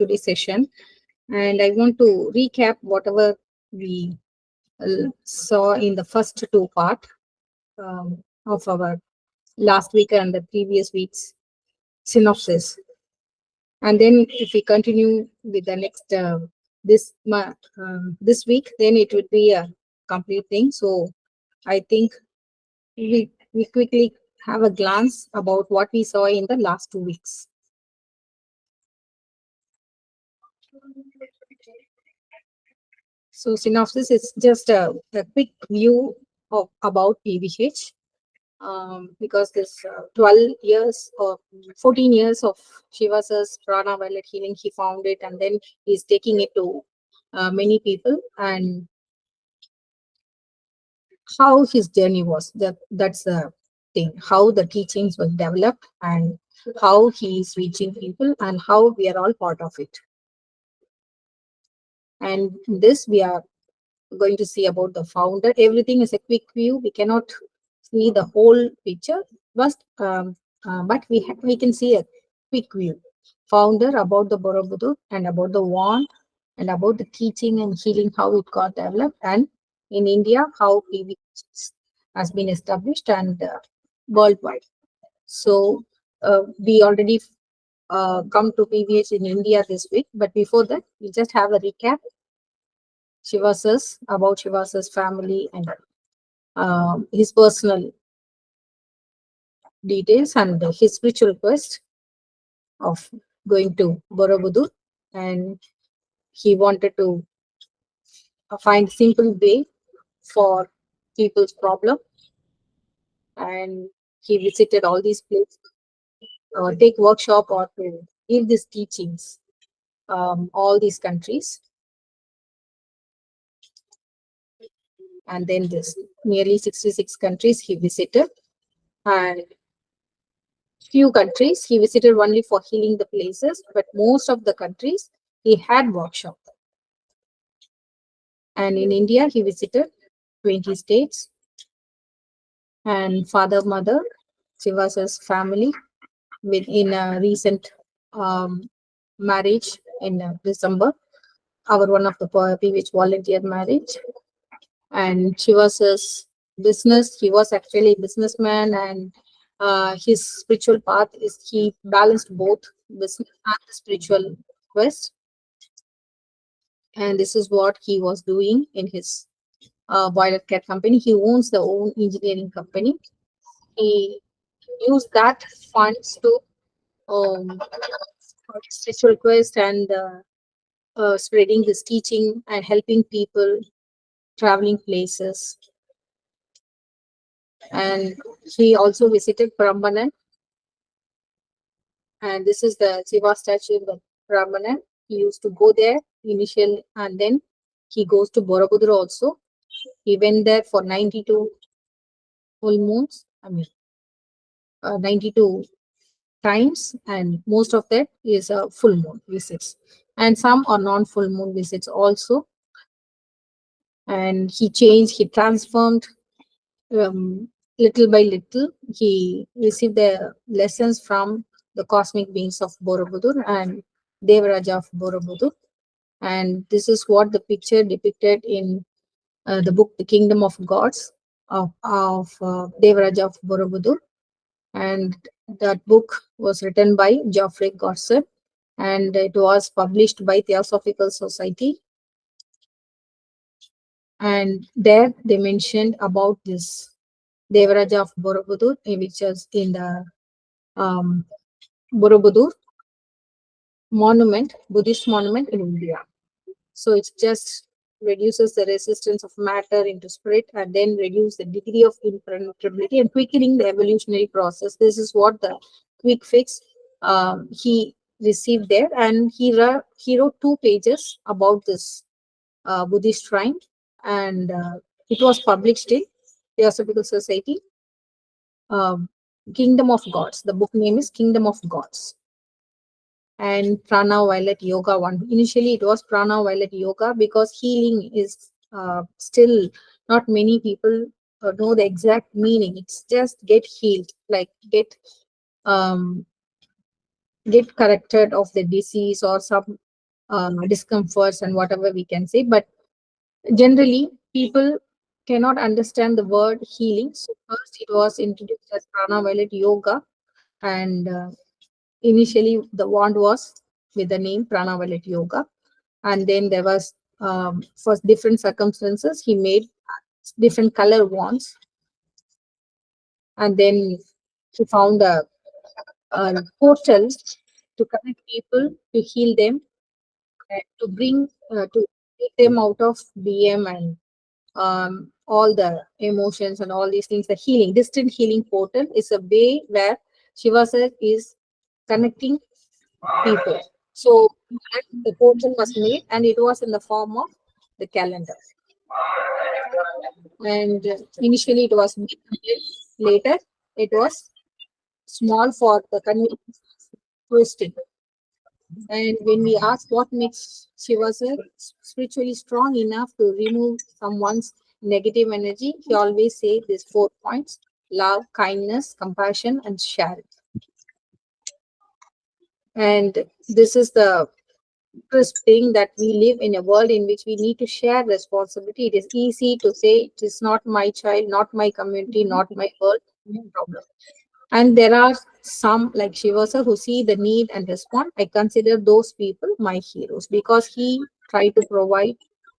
today's session, and I want to recap whatever we saw in the first two part of our last week and the previous week's synopsis. And then if we continue with the next this week, then it would be a complete thing. So I think we quickly have a glance about what we saw in the last 2 weeks. So synopsis is just a quick view of about PVH, because this 12 years or 14 years of Shiva's Prana Violet Healing, he found it, and then he's taking it to many people, and how his journey was. That's the thing, how the teachings were developed and how he is reaching people and how we are all part of it. And this we are going to see about the founder. Everything is a quick view. We cannot see the whole picture, but we can see a quick view. Founder, about the Borobudur, and about the wand, and about the teaching and healing, how it got developed, and in India, how PVH has been established, and worldwide. So we already come to PVH in India this week, but before that, we just have a recap. About Shiva's family and his personal details and his spiritual quest of going to Borobudur, and he wanted to find simple way for people's problem, and he visited all these places, take workshop or to give these teachings, all these countries, and then this nearly 66 countries he visited, and few countries he visited only for healing the places, but most of the countries he had workshop. And in India, he visited 20 states, and father, mother, Shiva's family, in a recent marriage in December, our one of the PVH volunteer marriage, and Shiva's business. He was actually a businessman, and his spiritual path is he balanced both business and the spiritual quest, and this is what he was doing in his Violet Cat company. He owns the own engineering company. He used that funds to for his spiritual quest and spreading his teaching and helping people, traveling places. And he also visited Prambanan, and this is the Shiva statue in the Prambanan. He used to go there initially, and then he goes to Borobudur also. He went there for 92 full moons. 92 times, and most of that is full moon visits, and some are non-full moon visits also. And he transformed, little by little. He received the lessons from the cosmic beings of Borobudur and Devaraja of Borobudur, and this is what the picture depicted in the book The Kingdom of Gods of Devaraja of Borobudur. And that book was written by Geoffrey Godson, and it was published by Theosophical Society. And there they mentioned about this Devaraja of Borobudur, which is in the Borobudur monument, Buddhist monument in India. So it just reduces the resistance of matter into spirit, and then reduce the degree of impenetrability and quickening the evolutionary process. This is what the quick fix he received there, and he wrote 2 pages about this Buddhist shrine, and it was published in Theosophical Society. Kingdom of Gods. The book name is Kingdom of Gods. And Prana Violet Yoga one. Initially, it was Prana Violet Yoga because healing is still not many people know the exact meaning. It's just get healed, like get corrected of the disease or some discomforts and whatever we can say. But generally, people cannot understand the word healing. So first, it was introduced as pranaviolet yoga, and initially the wand was with the name pranaviolet yoga, and then there was for different circumstances he made different color wands, and then he found a portal to connect people, to heal them, and to bring to take them out of BM and all the emotions and all these things. The healing, distant healing portal is a way where Shiva sir is connecting people. So the portal was made, and it was in the form of the calendar. And initially it was big, later it was small for the convenience twisted. And when we ask what makes Shiva sir spiritually strong enough to remove someone's negative energy, he always say these 4 points: love, kindness, compassion, and sharing. And this is the crisp thing, that we live in a world in which we need to share responsibility. It is easy to say it is not my child, not my community, not my world, no problem. And there are some like Shivasa who see the need and respond. I consider those people my heroes, because he tried to provide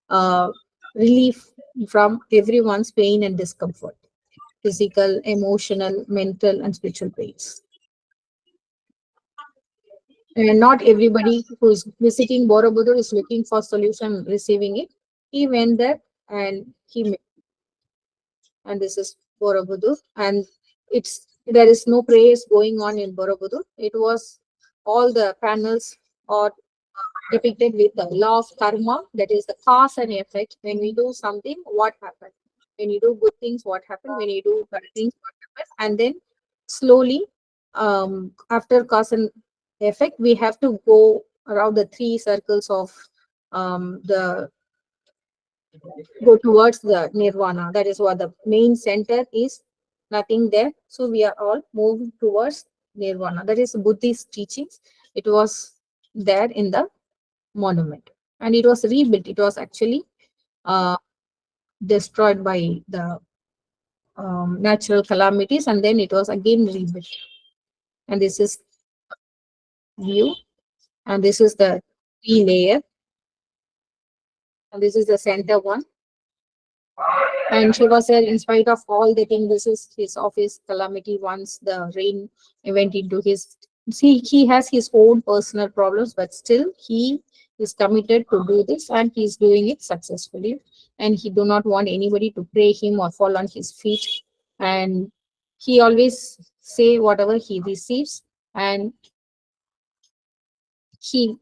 uh, relief from everyone's pain and discomfort, physical, emotional, mental, and spiritual pains. And not everybody who is visiting Borobudur is looking for solution, receiving it. He went there and and this is Borobudur. And it's there is no prayers going on in Borobudur. It was all the panels are depicted with the law of karma, that is the cause and effect. When we do something, what happens? When you do good things, what happens? When you do bad things, what happens? And then slowly, after cause and effect, we have to go around the three circles of the go towards the nirvana. That is what the main center is, nothing there. So we are all moving towards nirvana. That is Buddhist teachings. It was there in the monument, and it was rebuilt. It was actually uh, destroyed by the natural calamities, and then it was again rebuilt. And this is view, and this is the three layer, and this is the center one. And Shiva said, in spite of all the things, this is his office calamity. Once the rain went into his, see, he has his own personal problems, but still he is committed to do this, and he's doing it successfully. And he do not want anybody to pray him or fall on his feet. And he always say whatever he receives, and he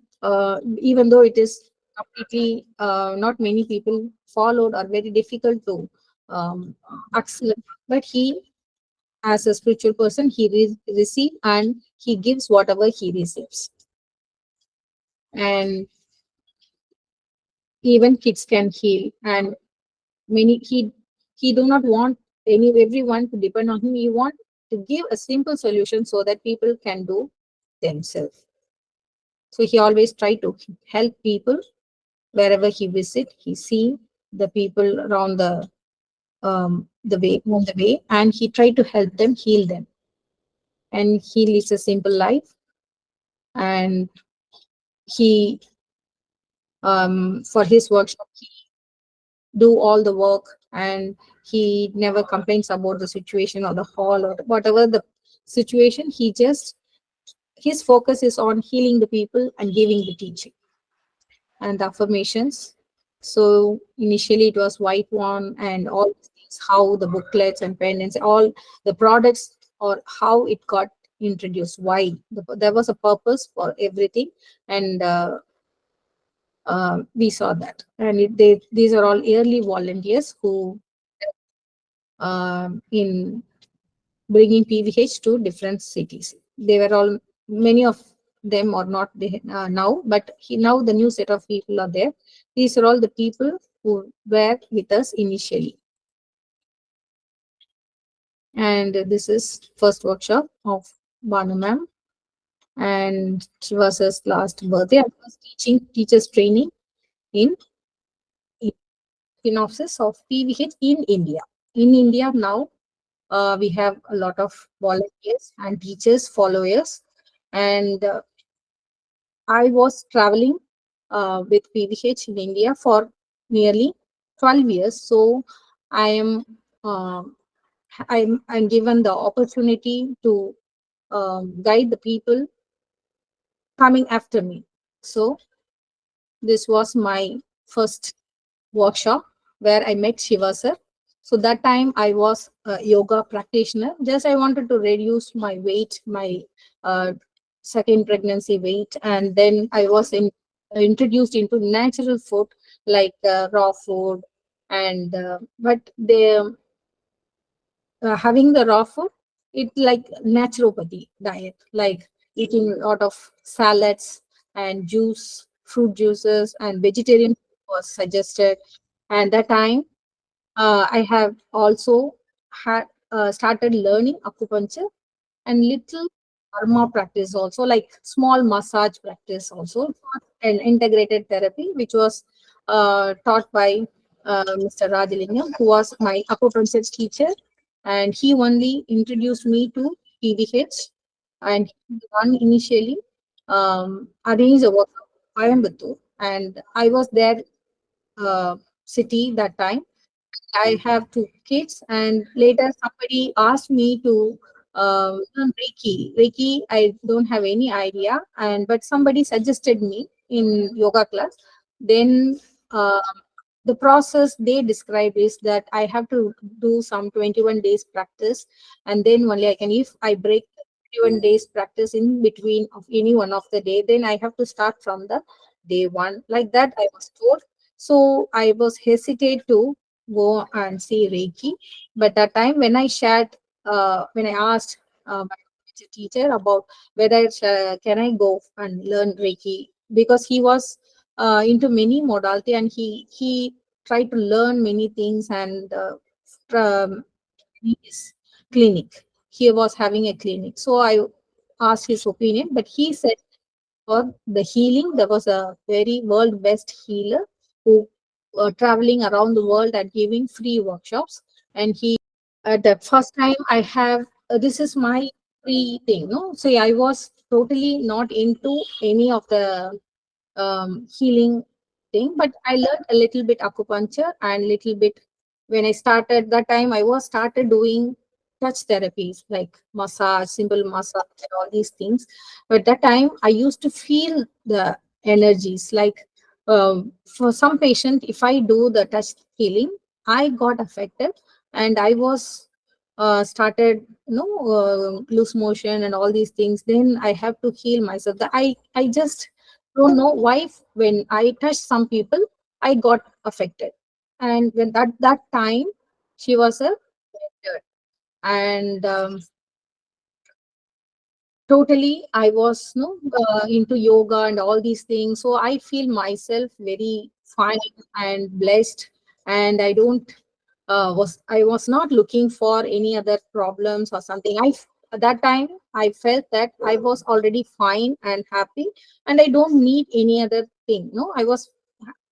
even though it is completely not many people followed or very difficult to accept, but he as a spiritual person he receive, and he gives whatever he receives. And even kids can heal, and many he do not want everyone to depend on him. He want to give a simple solution so that people can do themselves. So he always try to help people wherever he visit. He see the people around the way on the way, and he tried to help them, heal them. And he lives a simple life, and he for his workshop he do all the work, and he never complains about the situation or the hall or whatever the situation. He just his focus is on healing the people and giving the teaching and the affirmations. So initially it was white one and all these things, how the booklets and pendants, all the products, or how it got introduced, why there was a purpose for everything. And we saw that. And these are all early volunteers who in bringing PVH to different cities. They were all, many of them are not there now, but now the new set of people are there. These are all the people who were with us initially. And this is first workshop of Banu ma'am. and Shiva's last birthday. I was teaching teachers training in Synopsis of PVH in India. In India now, we have a lot of volunteers and teachers, followers, and I was traveling with PVH in India for nearly 12 years. So I am uh, I'm given the opportunity to guide the people coming after me. So this was my first workshop where I met Shiva sir. So that time I was a yoga practitioner. Just I wanted to reduce my weight, my uh, second pregnancy weight, and then I was introduced into natural food like raw food, and but the having the raw food, it like naturopathy diet, like eating a lot of salads and juice, fruit juices, and vegetarian food was suggested. And that time, I have also had started learning acupuncture and little karma practice also, like small massage practice also, an integrated therapy, which was taught by Mr. Rajalingam, who was my acupuncture teacher, and he only introduced me to PVH, and he one initially arranged a workshop in Coimbatore, and I was there city that time. I have two kids, and later somebody asked me to learn Reiki. Reiki, I don't have any idea, and but somebody suggested me in yoga class. Then uh, the process they describe is that I have to do some 21 days practice, and then only I can. If I break 21 days practice in between of any one of the day, then I have to start from the day one. Like that, I was told. So I was hesitate to go and see Reiki. But that time when I asked my teacher about whether can I go and learn Reiki, because he was into many modality, and he tried to learn many things, and from his clinic. He was having a clinic. So I asked his opinion, but he said for the healing, there was a very world best healer who traveling around the world and giving free workshops. And he, at the first time, I have this is my free thing. No, see, I was totally not into any of the healing thing, but I learned a little bit acupuncture and little bit when I started that time I was started doing touch therapies like massage, simple massage, and all these things. But that time I used to feel the energies like for some patient, if I do the touch healing, I got affected, and I was started loose motion and all these things. Then I have to heal myself. I just don't know why when I touched some people, I got affected. And when that time, she was a mentor. And totally I was no into yoga and all these things. So I feel myself very fine and blessed. And I was not looking for any other problems or something. At that time I felt that I was already fine and happy, and I don't need any other thing. No, I was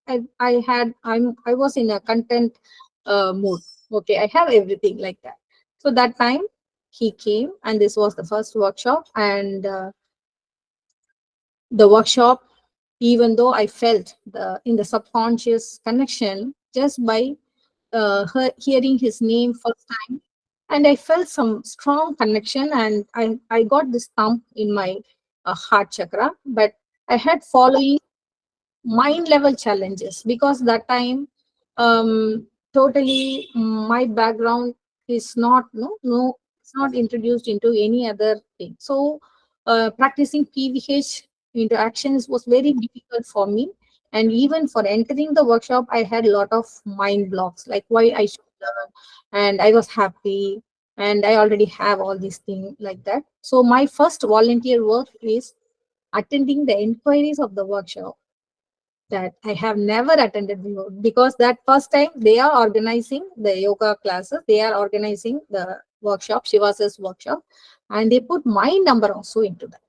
in a content mood. Okay, I have everything like that. So that time he came, and this was the first workshop. And the workshop, even though I felt the in the subconscious connection just by hearing his name first time, and I felt some strong connection, and I got this thump in my heart chakra. But I had following mind level challenges, because that time totally my background is not it's not introduced into any other thing. So practicing PVH into actions was very difficult for me. And even for entering the workshop, I had a lot of mind blocks, like why I should learn. And I was happy, and I already have all these things like that. So my first volunteer work is attending the inquiries of the workshop that I have never attended before, because that first time they are organizing the yoga classes, they are organizing the workshop, Shiva's workshop, and they put my number also into that.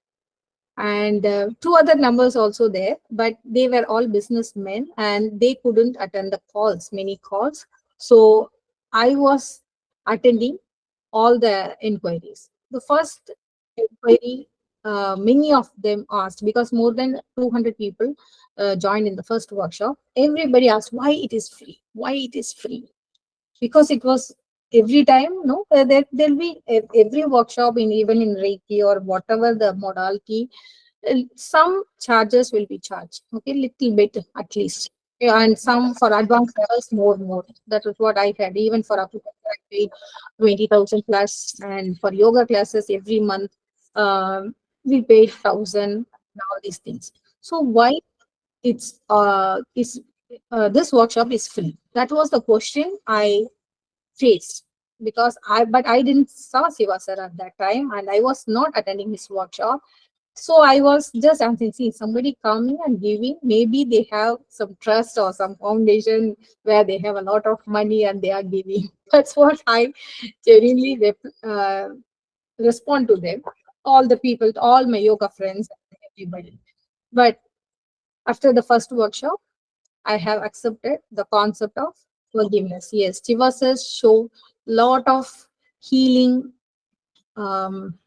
and two other numbers also there, but they were all businessmen and they couldn't attend the calls, many calls. So I was attending all the inquiries. The first inquiry, many of them asked, because more than 200 people joined in the first workshop. Everybody asked why it is free, why it is free, because it was every time, no, there'll be every workshop, in even in Reiki or whatever the modality, some charges will be charged, okay, little bit at least. Yeah, and some for advanced levels, more. That is what I had. Even for acupuncture, I paid 20,000 plus, and for yoga classes every month, we paid 1,000. And all these things. So why it's is this workshop is free? That was the question I faced, because I didn't saw Siva sir at that time, and I was not attending his workshop. So I was just asking, see, somebody coming and giving, maybe they have some trust or some foundation where they have a lot of money and they are giving. That's what I genuinely respond to them, all the people, all my yoga friends, everybody. But after the first workshop, I have accepted the concept of forgiveness. Yes, Shiva says show lot of healing, um,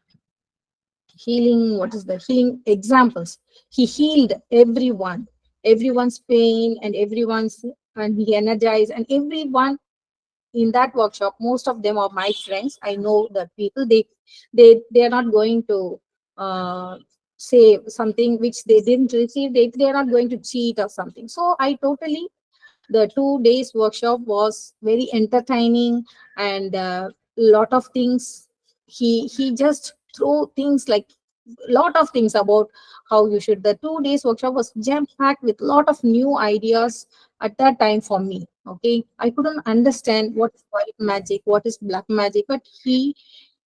healing. What is the healing examples? He healed everyone's pain and everyone's, and he energized and everyone in that workshop. Most of them are my friends. I know that people, they are not going to uh, say something which they didn't receive. They are not going to cheat or something. So I totally, the 2 days workshop was very entertaining, and lot of things, he just threw things like lot of things about how you should. The 2 days workshop was jam packed with lot of new ideas at that time for me. Okay, I couldn't understand what is white magic, what is black magic, but he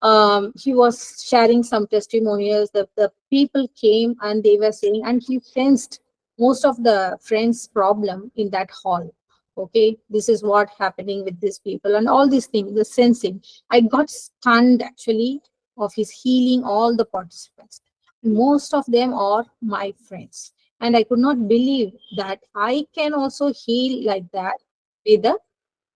was sharing some testimonials. The people came and they were saying, and he sensed most of the friends problem in that hall. Okay, this is what happening with these people and all these things, the sensing. I got stunned actually of his healing all the participants. Most of them are my friends, and I could not believe that I can also heal like that with a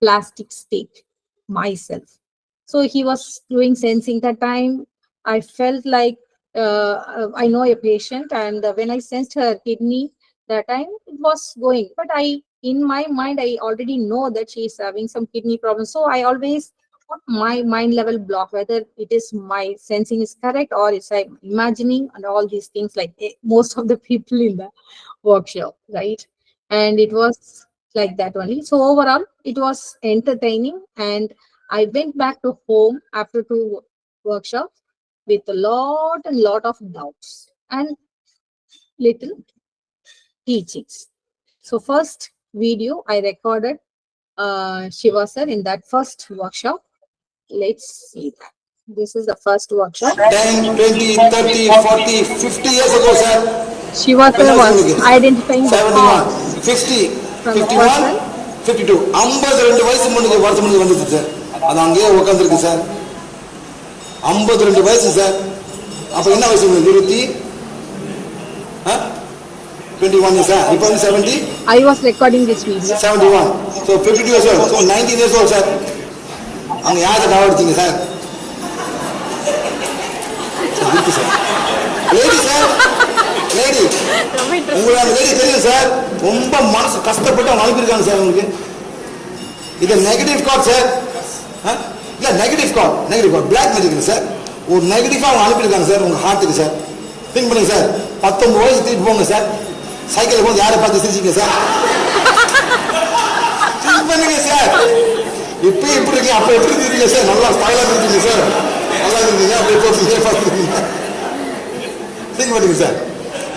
plastic stick myself. So he was doing sensing. That time I felt like I know a patient, and when I sensed her kidney, that time it was going. But I, in my mind, I already know that she is having some kidney problem. So I always put my mind level block whether it is my sensing is correct or it's I'm imagining and all these things, like most of the people in the workshop, right? And it was like that only. So overall, it was entertaining, and I went back to home after two workshops with a lot and lot of doubts and little teachings. So first video I recorded Shiva sir in that first workshop. Let's see that. This is the first workshop. 10, 20, 30, 40, 50 years ago, sir. Shiva sir was identifying the 71, cause 50, from the 51, person. 52. 52 வயசு முன்னுக்கு வருஷம் முன்னுக்கு வந்துச்சு sir. அது அங்கேயே உட்காந்துருக்கு sir. 52 வயசு sir. அப்ப என்ன வயசு உங்களுக்கு? 21 years, sir. இப்போ வந்து 70. I was recording this video. 71. So 52 years old. So 19 years old, sir. அங்க யாரை கவனிச்சீங்க சார்? இருக்கு சார். Lady sir. லேடி. உங்களுக்கு அந்த லேடி தெரியும் சார். ரொம்ப மனசு கஷ்டப்பட்டு அவங்க அனுப்பியிருக்காங்க சார் உங்களுக்கு. இது நெகட்டிவ் கார்ட் சார். இல்ல negative card black magic sir. ஒரு நெகட்டிவா அவங்க அனுப்பியிருக்காங்க சார் உங்க ஹார்ட்டுக்கு சார். திங்க் பண்ணுங்க சார். 19 வயசு திருப்பி போங்க சார். சைக்கிள் போது யாரை பார்த்து சிரிச்சிங்க சார்? திங்க் பண்ணுங்க சார். இப்போ எப்படி இருக்கீங்க, அப்போ எப்படி இருக்கீங்க சார்? நல்லா ஸ்டைலா இருக்கீங்க சார். நல்லா இருக்கீங்க, அப்படியே போட்டு பார்த்துருக்கீங்க. திங்க் பண்ணுங்க சார்.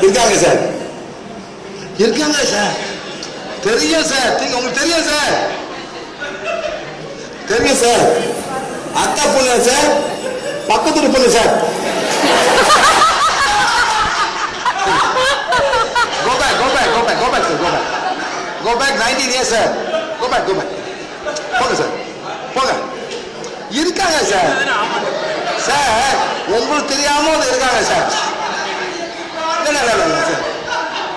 இருக்காங்க சார். இருக்காங்க சார். தெரியும் சார். திங்க் உங்களுக்கு தெரியும் சார். தெரியும் சார். அக்கா பொண்ணு சார். பக்கத்துல பொண்ணு sir. Go back 19 years, sir. Go back. போங்க சார். போங்க. இருக்காங்க சார். சார் உங்களுக்கு தெரியாம இருக்காங்க சார்.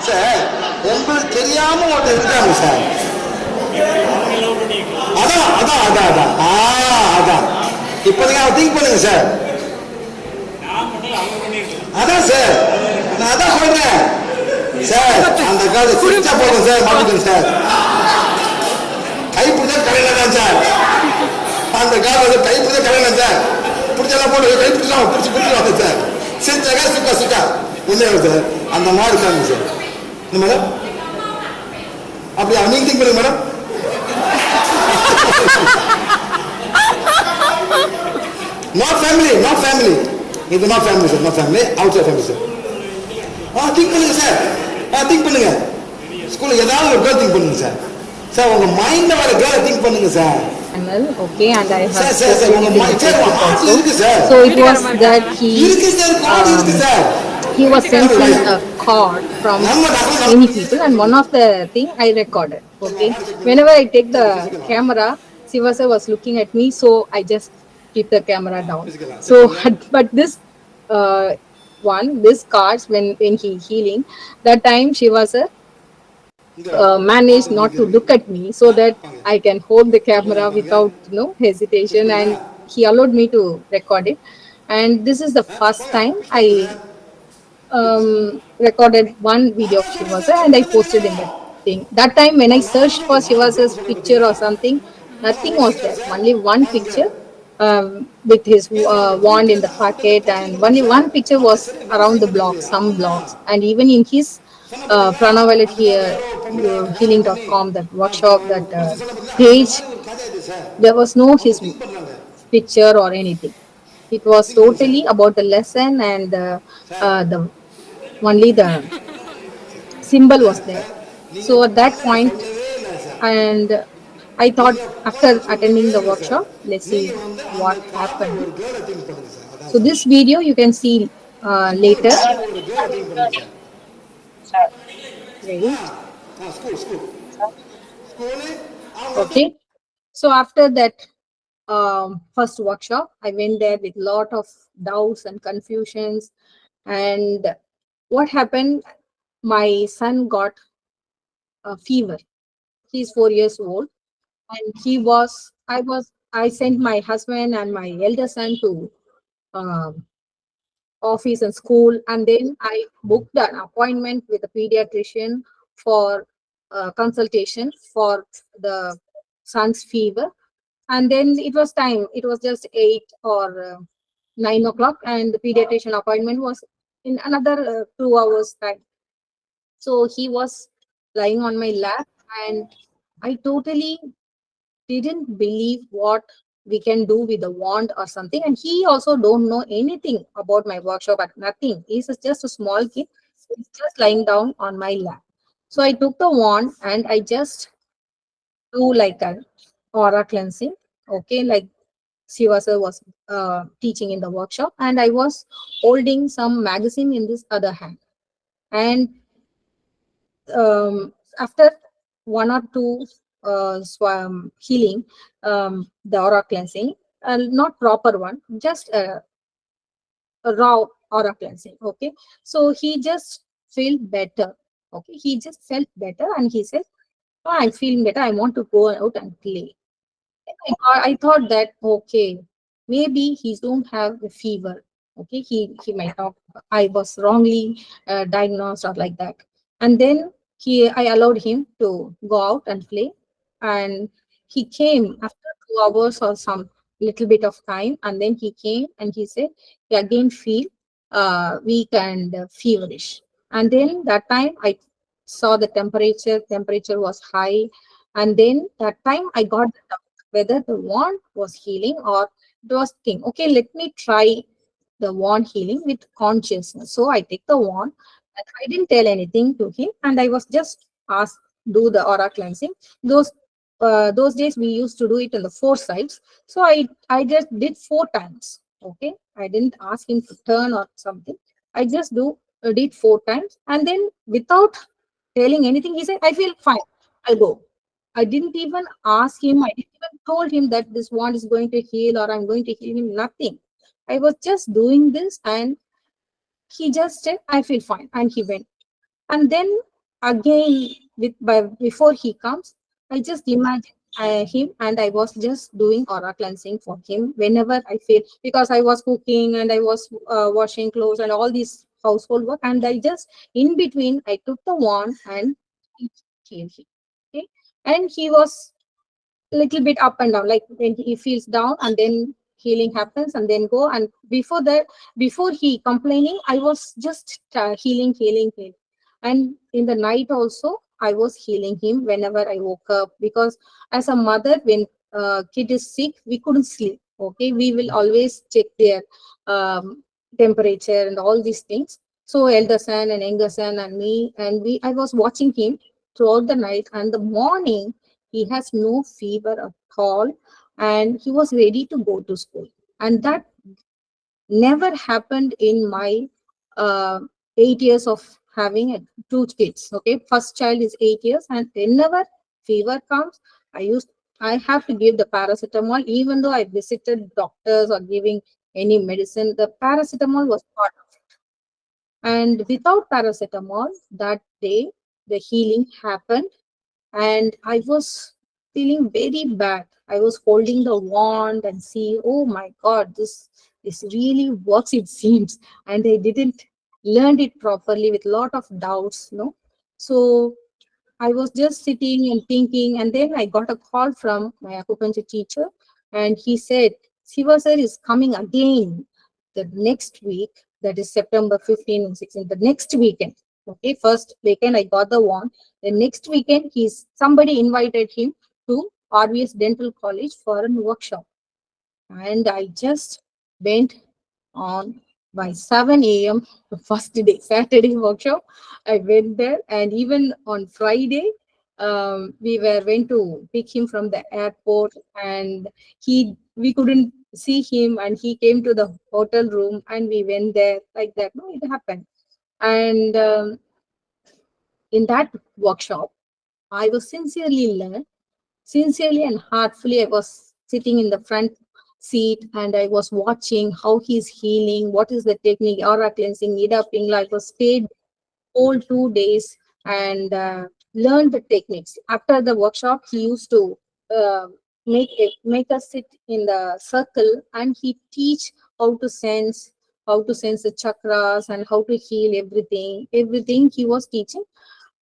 சார் உங்களுக்கு தெரியாம ஒருத்தர் இருக்காங்க சார். அதான் அதான் அதான் அதான் அதான் இப்போதைக்கு அவன் திங்க் பண்ணுங்க சார். அதான் சார் நான் அதான் சொல்றேன் சார். அந்த காலத்தை சிரிச்சா போதும் சார், மாட்டுங்க சார். கைப்பிடிச்சா கடையில தான் சார். அந்த காலத்தை கைப்பிடிச்சா கடையில சார். பிடிச்செல்லாம் போட்டு கைப்பிடிச்சலாம் பிடிச்சி பிடிச்சிருவாங்க சார். செஞ்சாக்கா சுக்கா சுக்கா உண்மையாக சார். அந்த மாதிரி இருக்காங்க சார். என்ன மேடம் அப்படியா நீங்க திங்க் பண்ணுங்க madam. Not family, not family. இது not family sir, not family, outside family sir. Think பண்ணுங்க சார். திங்க் பண்ணுங்க. ஸ்கூல்ல ஏதாவது ஒரு கேர்ள் திங்க் பண்ணுங்க சார். சார் உங்க மைண்ட்ல வர கேர்ள் திங்க் பண்ணுங்க sir. Okay, and I have sir, உங்க மைண்ட் சார் also. இருக்கு சார். So it was that இருக்கு சார், கார்டு இருக்கு sir. he was sending a card from many people, and one of the thing I recorded. Okay, whenever I take the camera, Siva sir was looking at me, so I just keep the camera down. So but this this cards when he healing, that time Shiva sir managed not to look at me so that I can hold the camera without no hesitation, and he allowed me to record it. And this is the first time I recorded one video of Shiva's and I posted in that thing. That time when I searched for Shiva's picture or something, nothing was there. Only one picture with his wand in the pocket, and only one picture was around the blocks, some blocks, and even in his pranaviolethealing.com, that workshop, that page, there was no his picture or anything. It was totally about the lesson, and the only the symbol was there. So at that point, and I thought after attending the workshop, let's see what happened. So this video you can see later. Okay, so after that first workshop, I went there with lot of doubts and confusions. And what happened, my son got a fever. He's 4 years old, and I sent my husband and my elder son to office and school, and then I booked an appointment with a pediatrician for consultation for the son's fever. And then it was time, it was just 8 or 9 o'clock, and the pediatrician appointment was in another 2 hours time. So he was lying on my lap, and I totally didn't believe what we can do with the wand or something. And he also don't know anything about my workshop, at nothing. He's just a small kid. He's just lying down on my lap. So I took the wand and I just do like an aura cleansing. Okay, like Siva sir was teaching in the workshop, and I was holding some magazine in this other hand. And after 1 or 2 healing, the aura cleansing, not proper one, just a raw aura cleansing. Okay, so he just felt better. Okay, he just felt better, and he said, "Oh, I'm feeling better. I want to go out and play." I thought that okay, maybe he don't have a fever. Okay, he might have, I was wrongly diagnosed or like that. And then I allowed him to go out and play, and he came after 2 hours or some little bit of time, and then he came and he said he again feel weak and feverish. And then that time I saw the temperature was high, and then that time I got the doubt whether the wand was healing or it was thing. Okay, let me try the wand healing with consciousness. So I take the wand, and I didn't tell anything to him, and I was just asked do the aura cleansing. Those days we used to do it on the 4 sides. So I just did 4 times. Okay, I didn't ask him to turn or something. I just did 4 times, and then without telling anything, he said, "I feel fine. I'll go." I didn't even ask him. I didn't even told him that this wand is going to heal or I'm going to heal him. Nothing. I was just doing this, and He just said, I feel fine, and he went. And then again, before he comes, I just imagine him, and I was just doing aura cleansing for him whenever I feel, because I was cooking and I was washing clothes and all this household work, and I just in between I took the wand and healed him. Okay, and he was little bit up and down, like when he feels down and then healing happens and then go. And before that, before he complaining, I was just healing. And in the night also I was healing him whenever I woke up, because as a mother, when kid is sick, we couldn't sleep. Okay, we will always check their temperature and all these things. So elder son and younger son and me, and we I was watching him throughout the night, and the morning he has no fever at all, and he was ready to go to school. And that never happened in my uh, 8 years of having two kids. Okay, first child is 8 years, and whenever fever comes, I used I have to give the paracetamol, even though I visited doctors or giving any medicine. The paracetamol was part of it, and without paracetamol that day, the healing happened. And I was feeling very bad. I was holding the wand and see, oh my God, this really works, it seems. And I didn't learn it properly with lot of doubts, no. So I was just sitting and thinking, and then I got a call from my acupuncture teacher, and he said, Siva sir is coming again the next week, that is September 15 and 16, the next weekend. Okay, first weekend I got the one. The next weekend, somebody invited him to RVS Dental College for a workshop. And I just went on by 7 a.m. the first day, Saturday workshop. I went there, and even on Friday, we were went to pick him from the airport, and we couldn't see him, and he came to the hotel room, and we went there like that. No, it happened. And in that workshop, I was sincerely and heartfully. I was sitting in the front seat, and I was watching how he's healing, what is the technique, aura cleansing, Ida Pingla. I was stayed whole 2 days and learned the techniques. After the workshop, he used to uh, make us sit in the circle, and he teach how to sense the chakras and how to heal everything he was teaching.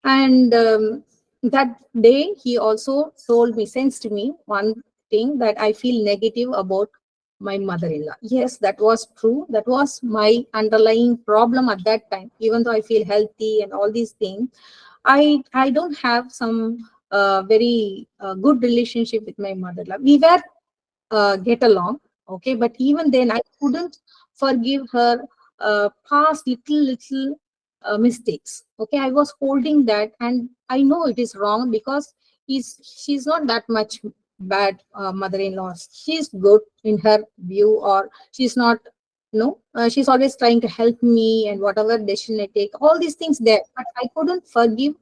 And that day, he also sensed me one thing, that I feel negative about my mother-in-law. Yes, that was true. That was my underlying problem at that time. Even though I feel healthy and all these things, I don't have some very good relationship with my mother-in-law. We were get along, okay, but even then I couldn't forgive her past little mistakes. Okay, I was holding that, and I know it is wrong, because she's not that much bad mother-in-law. She's good in her view, or she's not, no, she's always trying to help me, and whatever decision I take, all these things there, but I couldn't forgive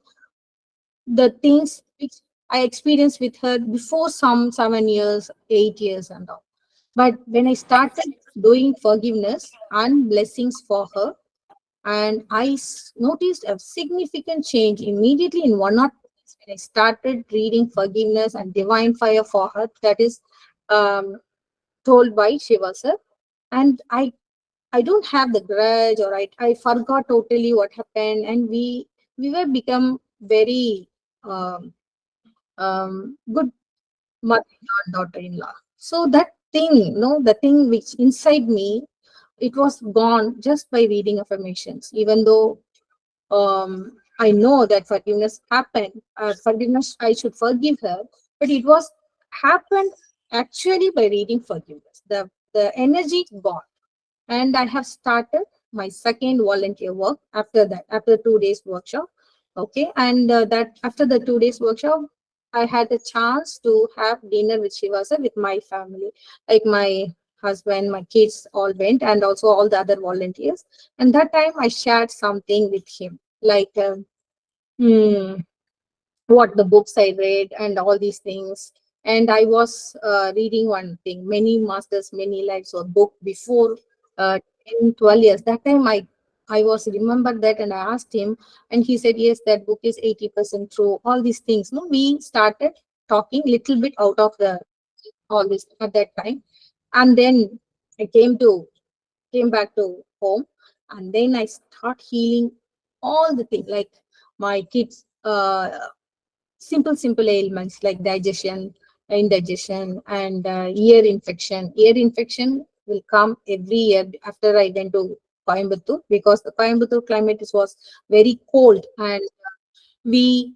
the things which I experienced with her before some 7 years, 8 years, and all. But when I started doing forgiveness and blessings for her, and I noticed a significant change immediately in 1 or 2 days when I started reading forgiveness and divine fire for her. That is um, told by Shiva sir. And I don't have the grudge, or I forgot totally what happened, and we were become very um, good mother-in-law and daughter-in-law. So that thing, no, the thing which inside me, it was gone just by reading affirmations. Even though I know that forgiveness happened, forgiveness, I should forgive her, but it was happened actually by reading forgiveness. The energy gone, and I have started my second volunteer work after that, after 2 days workshop. Okay, and that after the 2 days workshop, I had a chance to have dinner with Shivasa with my family, like my husband, my kids all went, and also all the other volunteers. And that time I shared something with him, like hmm, what the books I read and all these things. And I was reading one thing, Many Masters, Many Lives, or book before 10, 12 years. That time I I was remembered that, and I asked him, and he said, yes, that book is 80% true. All these things. No, we started talking little bit out of the all this at that time, and then I came back to home, and then I start healing all the things like my kids. Simple ailments like digestion, indigestion, and ear infection. Ear infection will come every year after I went to Coimbatore, because the Coimbatore climate was very cold, and we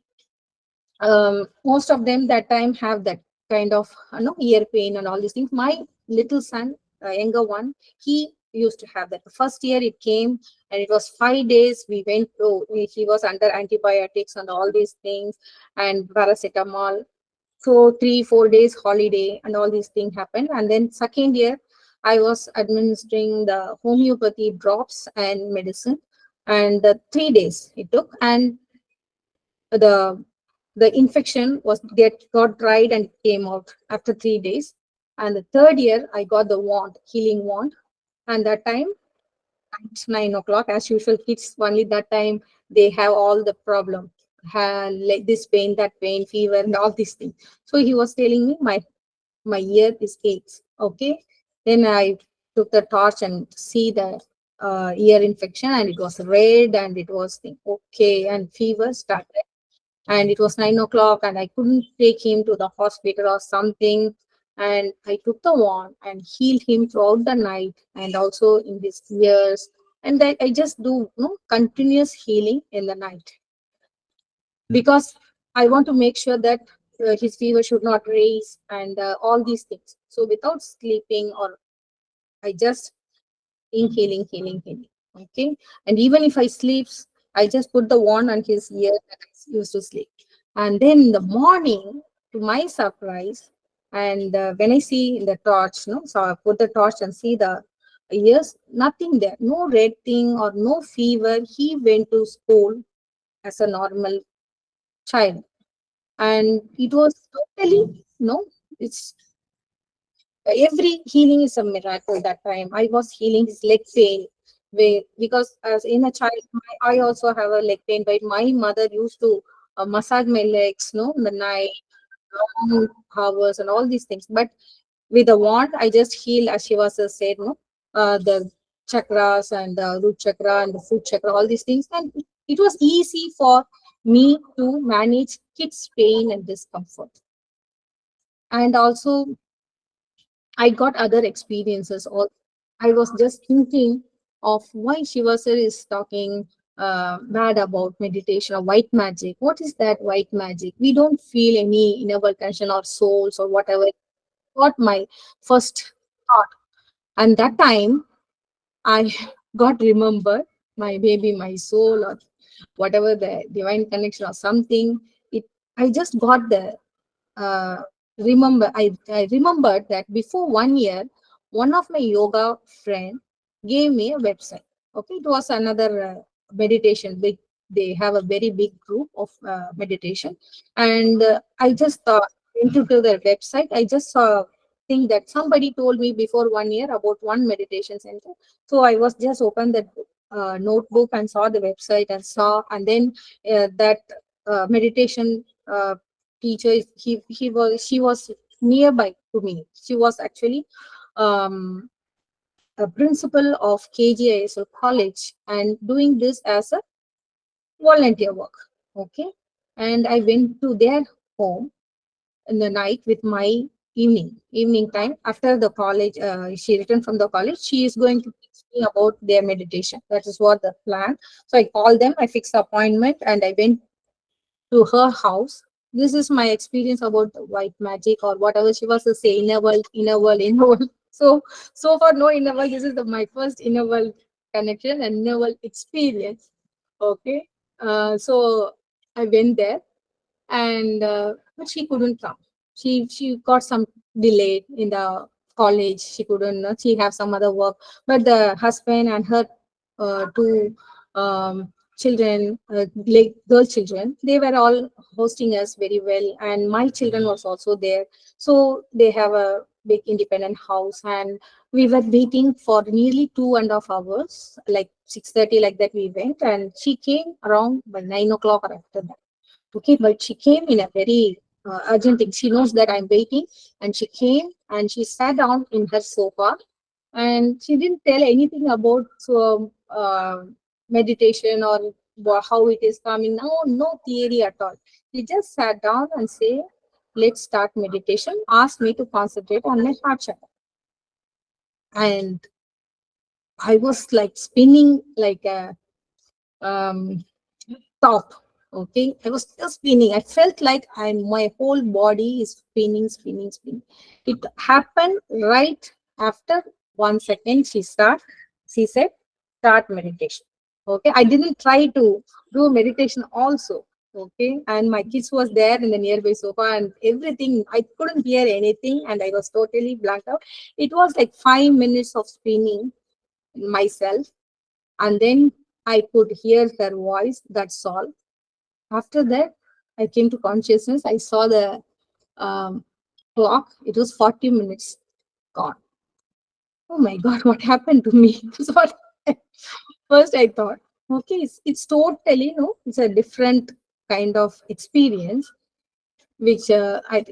most of them that time have that kind of ear pain and all these things. My little son, younger one, he used to have that. The first year it came, and it was 5 days. We went to he was under antibiotics and all these things, and paracetamol. So 3 4 days holiday and all these things happened. And then second year I was administering the homeopathy drops and medicine, and the 3 days it took, and the the infection was got dried and came out after 3 days. And the third year I got the wand, healing wand, and that time at 9 o'clock, as usual, kids only that time they have all the problem, like this pain, that pain, fever, and all these things. So he was telling me my ear is aches. Okay, then I took the torch and see the ear infection, and it was red, and it was okay, and fever started, and it was 9 o'clock, and I couldn't take him to the hospital or something. And I took the wand and healed him throughout the night, and also in his ears. And I just do continuous healing in the night, because I want to make sure that his fever should not raise, and all these things. So without sleeping, or I just healing. Okay. And even if I sleeps, I just put the wand on his ear and I used to sleep. And then in the morning, to my surprise, and when I see in the torch, so I put the torch and see the ears, nothing there, no red thing or no fever. He went to school as a normal child. And it was totally, it's every healing is a miracle. That time I was healing his leg pain, because as in a child, I also have a leg pain, but my mother used to massage my legs in the night, long hours, and all these things. But with the wand I just heal, as Shiva sir said, the chakras, and the root chakra and the foot chakra, all these things. And it was easy for me to manage kids pain and discomfort. And also I got other experiences. Or I was just thinking of why Shiva sir is talking bad about meditation or white magic. What is that white magic? We don't feel any inner tension or souls or whatever. What my first thought. And that time I got remembered my baby, my soul, or whatever the divine connection or something. It I just got the uh, I remembered that before 1 year, one of my yoga friend gave me a website. Okay, it was another meditation. They have a very big group of meditation, and I just went to their website. I just saw thing that somebody told me before 1 year about one meditation center. So I was just opened that notebook and saw the website and saw, and then that meditation teacher, she was nearby to me. She was actually um, a principal of KGISL college, and doing this as a volunteer work. Okay, and I went to their home in the night with my evening time after the college. She returned from the college. She is going to teach me about their meditation. That is what the plan. So I called them, I fixed the appointment, and I went to her house. This is my experience about the white magic or whatever she was to say, inner world, inner world, inner world. So far, no inner world. This is my first inner world connection and inner world experience. Okay. So I went there, and but she couldn't come. She got some delay in the college. She couldn't. She have some other work. But the husband and her two children, like girl children, they were all hosting us very well, and my children was also there. So they have a big independent house, and we were waiting for nearly 2.5 hours, like 6:30, like that we went, and she came around by 9 o'clock or after that. Okay, but she came in a very urgent thing. She knows that I'm waiting, and she came and she sat down in her sofa, and she didn't tell anything about meditation or how it is coming. No, no theory at all. She just sat down and say, "Let's start meditation." Asked me to concentrate on my heart chakra, and I was like spinning like a um, top. Okay, I was just spinning. I felt like my whole body is spinning, spinning, spinning. It happened right after 1 second. She said, start meditation. Okay, I didn't try to do meditation also. Okay, and my kids was there in the nearby sofa and everything. I couldn't hear anything, and I was totally blacked out. It was like 5 minutes of spinning myself, and then I could hear her voice. That's all. After that, I came to consciousness. I saw the um, clock. It was 40 minutes gone. Oh my God, what happened to me? That's what first I thought. Okay, it's totally, no, it's a different kind of experience, which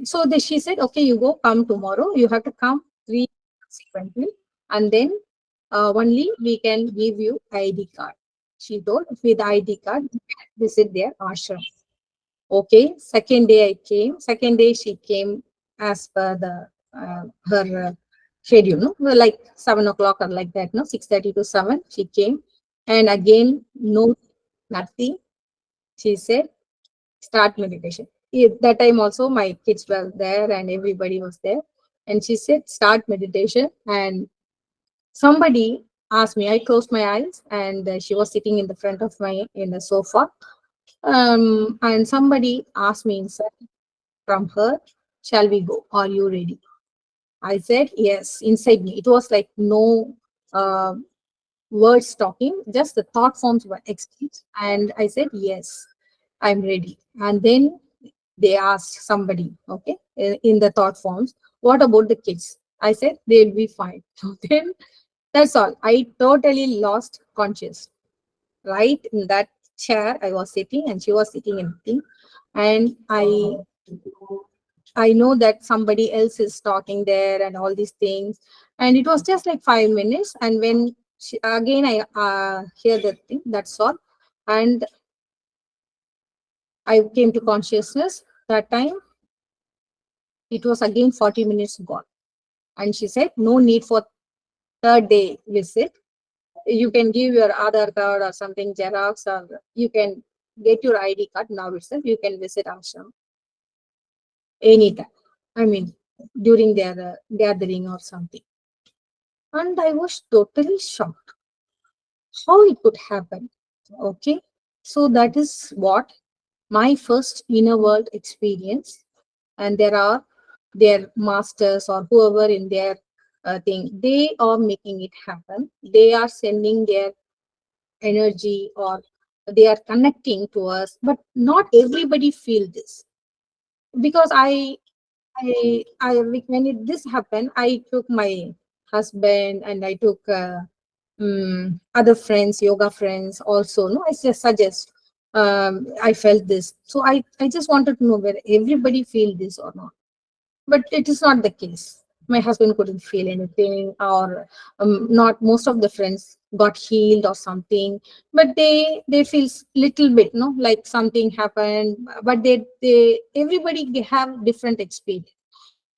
so she said, okay, you go, come tomorrow. You have to come 3 sequentially, and then only we can give you ID card. She told, with ID card, visit their ashram. Okay, second day I came. Second day she came as per the her schedule, no, well, like 7 o'clock or like that, no, 6:30 to 7. She came, and again no, nothing. She said, start meditation. That time also my kids were there and everybody was there, and she said, start meditation. And somebody asked me. I closed my eyes, and she was sitting in the front of my in the sofa. And somebody asked me inside from her, shall we go? Are you ready? I said, yes, inside me. It was like no uh, words talking, just the thought forms were exchanged. And I said, yes, I'm ready. And then they asked somebody, okay, in the thought forms, what about the kids? I said, they'll be fine. So then that's all. I totally lost conscious. Right in that chair, I was sitting, and she was sitting in the thing. And I know that somebody else is talking there and all these things. And it was just like 5 minutes. And when again I hear the thing, that's all. And I came to consciousness. That time it was again 40 minutes gone. And she said, no need for third day visit. You can give your Aadhaar card or something, Xerox, or you can get your ID card now itself. You can visit ashram anytime. I mean, during their gathering or something. And I was totally shocked how it could happen. Okay, so that is what my first inner world experience. And there are their masters or whoever in their thing, they are making it happen. They are sending their energy, or they are connecting to us, but not everybody feel this. Because when this happened, I took my husband, and I took other friends, yoga friends also. No, I just suggest. I felt this, so I just wanted to know whether everybody feel this or not. But it is not the case. My husband couldn't feel anything, or not. Most of the friends got healed or something, but they feel little bit, no, like something happened. But they everybody have different experience,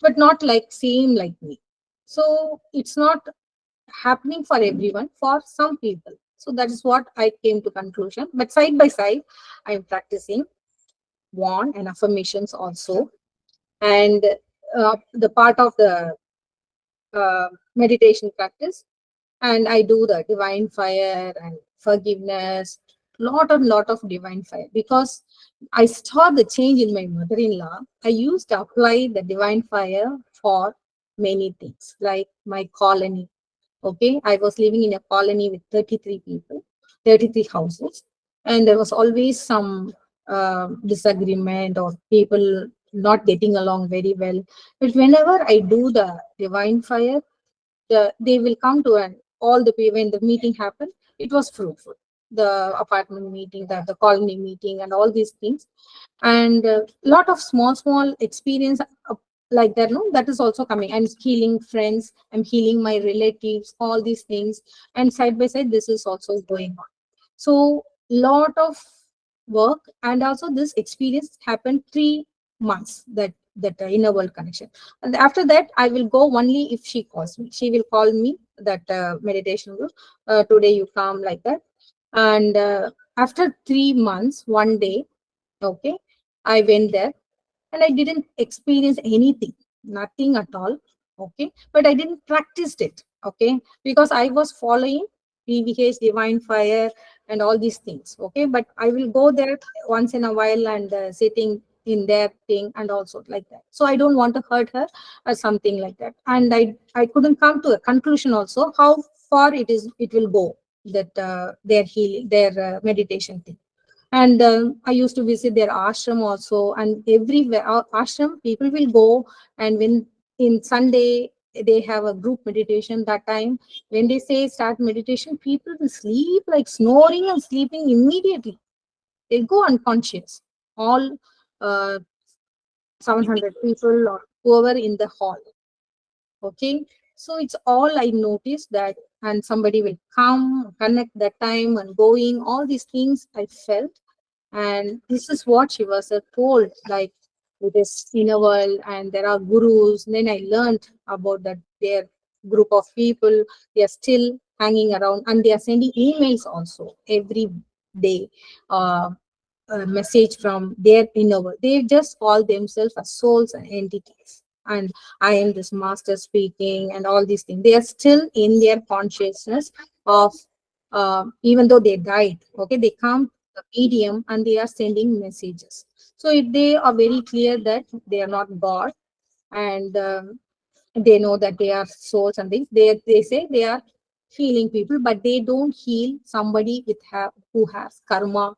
but not like same like me. So it's not happening for everyone, for some people. So that is what I came to conclusion. But side by side, I'm practicing wand and affirmations also. And the part of the meditation practice, and I do the divine fire and forgiveness, lot of divine fire, because I saw the change in my mother-in-law. I used to apply the divine fire for many things, like my colony. Okay, I was living in a colony with 33 people, 33 houses, and there was always some disagreement or people not getting along very well. But whenever I do the divine fire, they will come to an all the people when the meeting happened. It was fruitful. The apartment meeting, the colony meeting, and all these things, and a lot of small experience like that. No, that is also coming. I'm healing friends. I'm healing my relatives. All these things, and side by side, this is also going on. So lot of work, and also this experience happened 3 months, that inner world connection. And after that, I will go only if she calls me. She will call me, that meditation group, today you come, like that. And after 3 months, one day, okay, I went there, and I didn't experience anything, nothing at all. Okay, but I didn't practice it. Okay, because I was following PVH, Divine Fire, and all these things. Okay, but I will go there once in a while, and sitting in their thing, and also like that. So I don't want to hurt her or something like that. And I couldn't come to a conclusion also how far it will go, that their healing, their meditation thing. And I used to visit their ashram also, and everywhere ashram people will go. And when in Sunday they have a group meditation, that time when they say start meditation, people will sleep like snoring and sleeping immediately. They go unconscious, all uh, 700 people or whoever in the hall. Okay, so it's all I noticed that. And somebody will come connect that time and going, all these things I felt. And this is what she was told, like it is inner world and there are gurus. Then I learned about that their group of people, they are still hanging around, and they are sending emails also every day, uh, a message from their inner world. They just call themselves as souls and entities, and I am this master speaking, and all these things. They are still in their consciousness of, even though they died. Okay, they come the medium and they are sending messages. So they are very clear that they are not God, and they know that they are souls and things. They say they are healing people, but they don't heal somebody who has karma,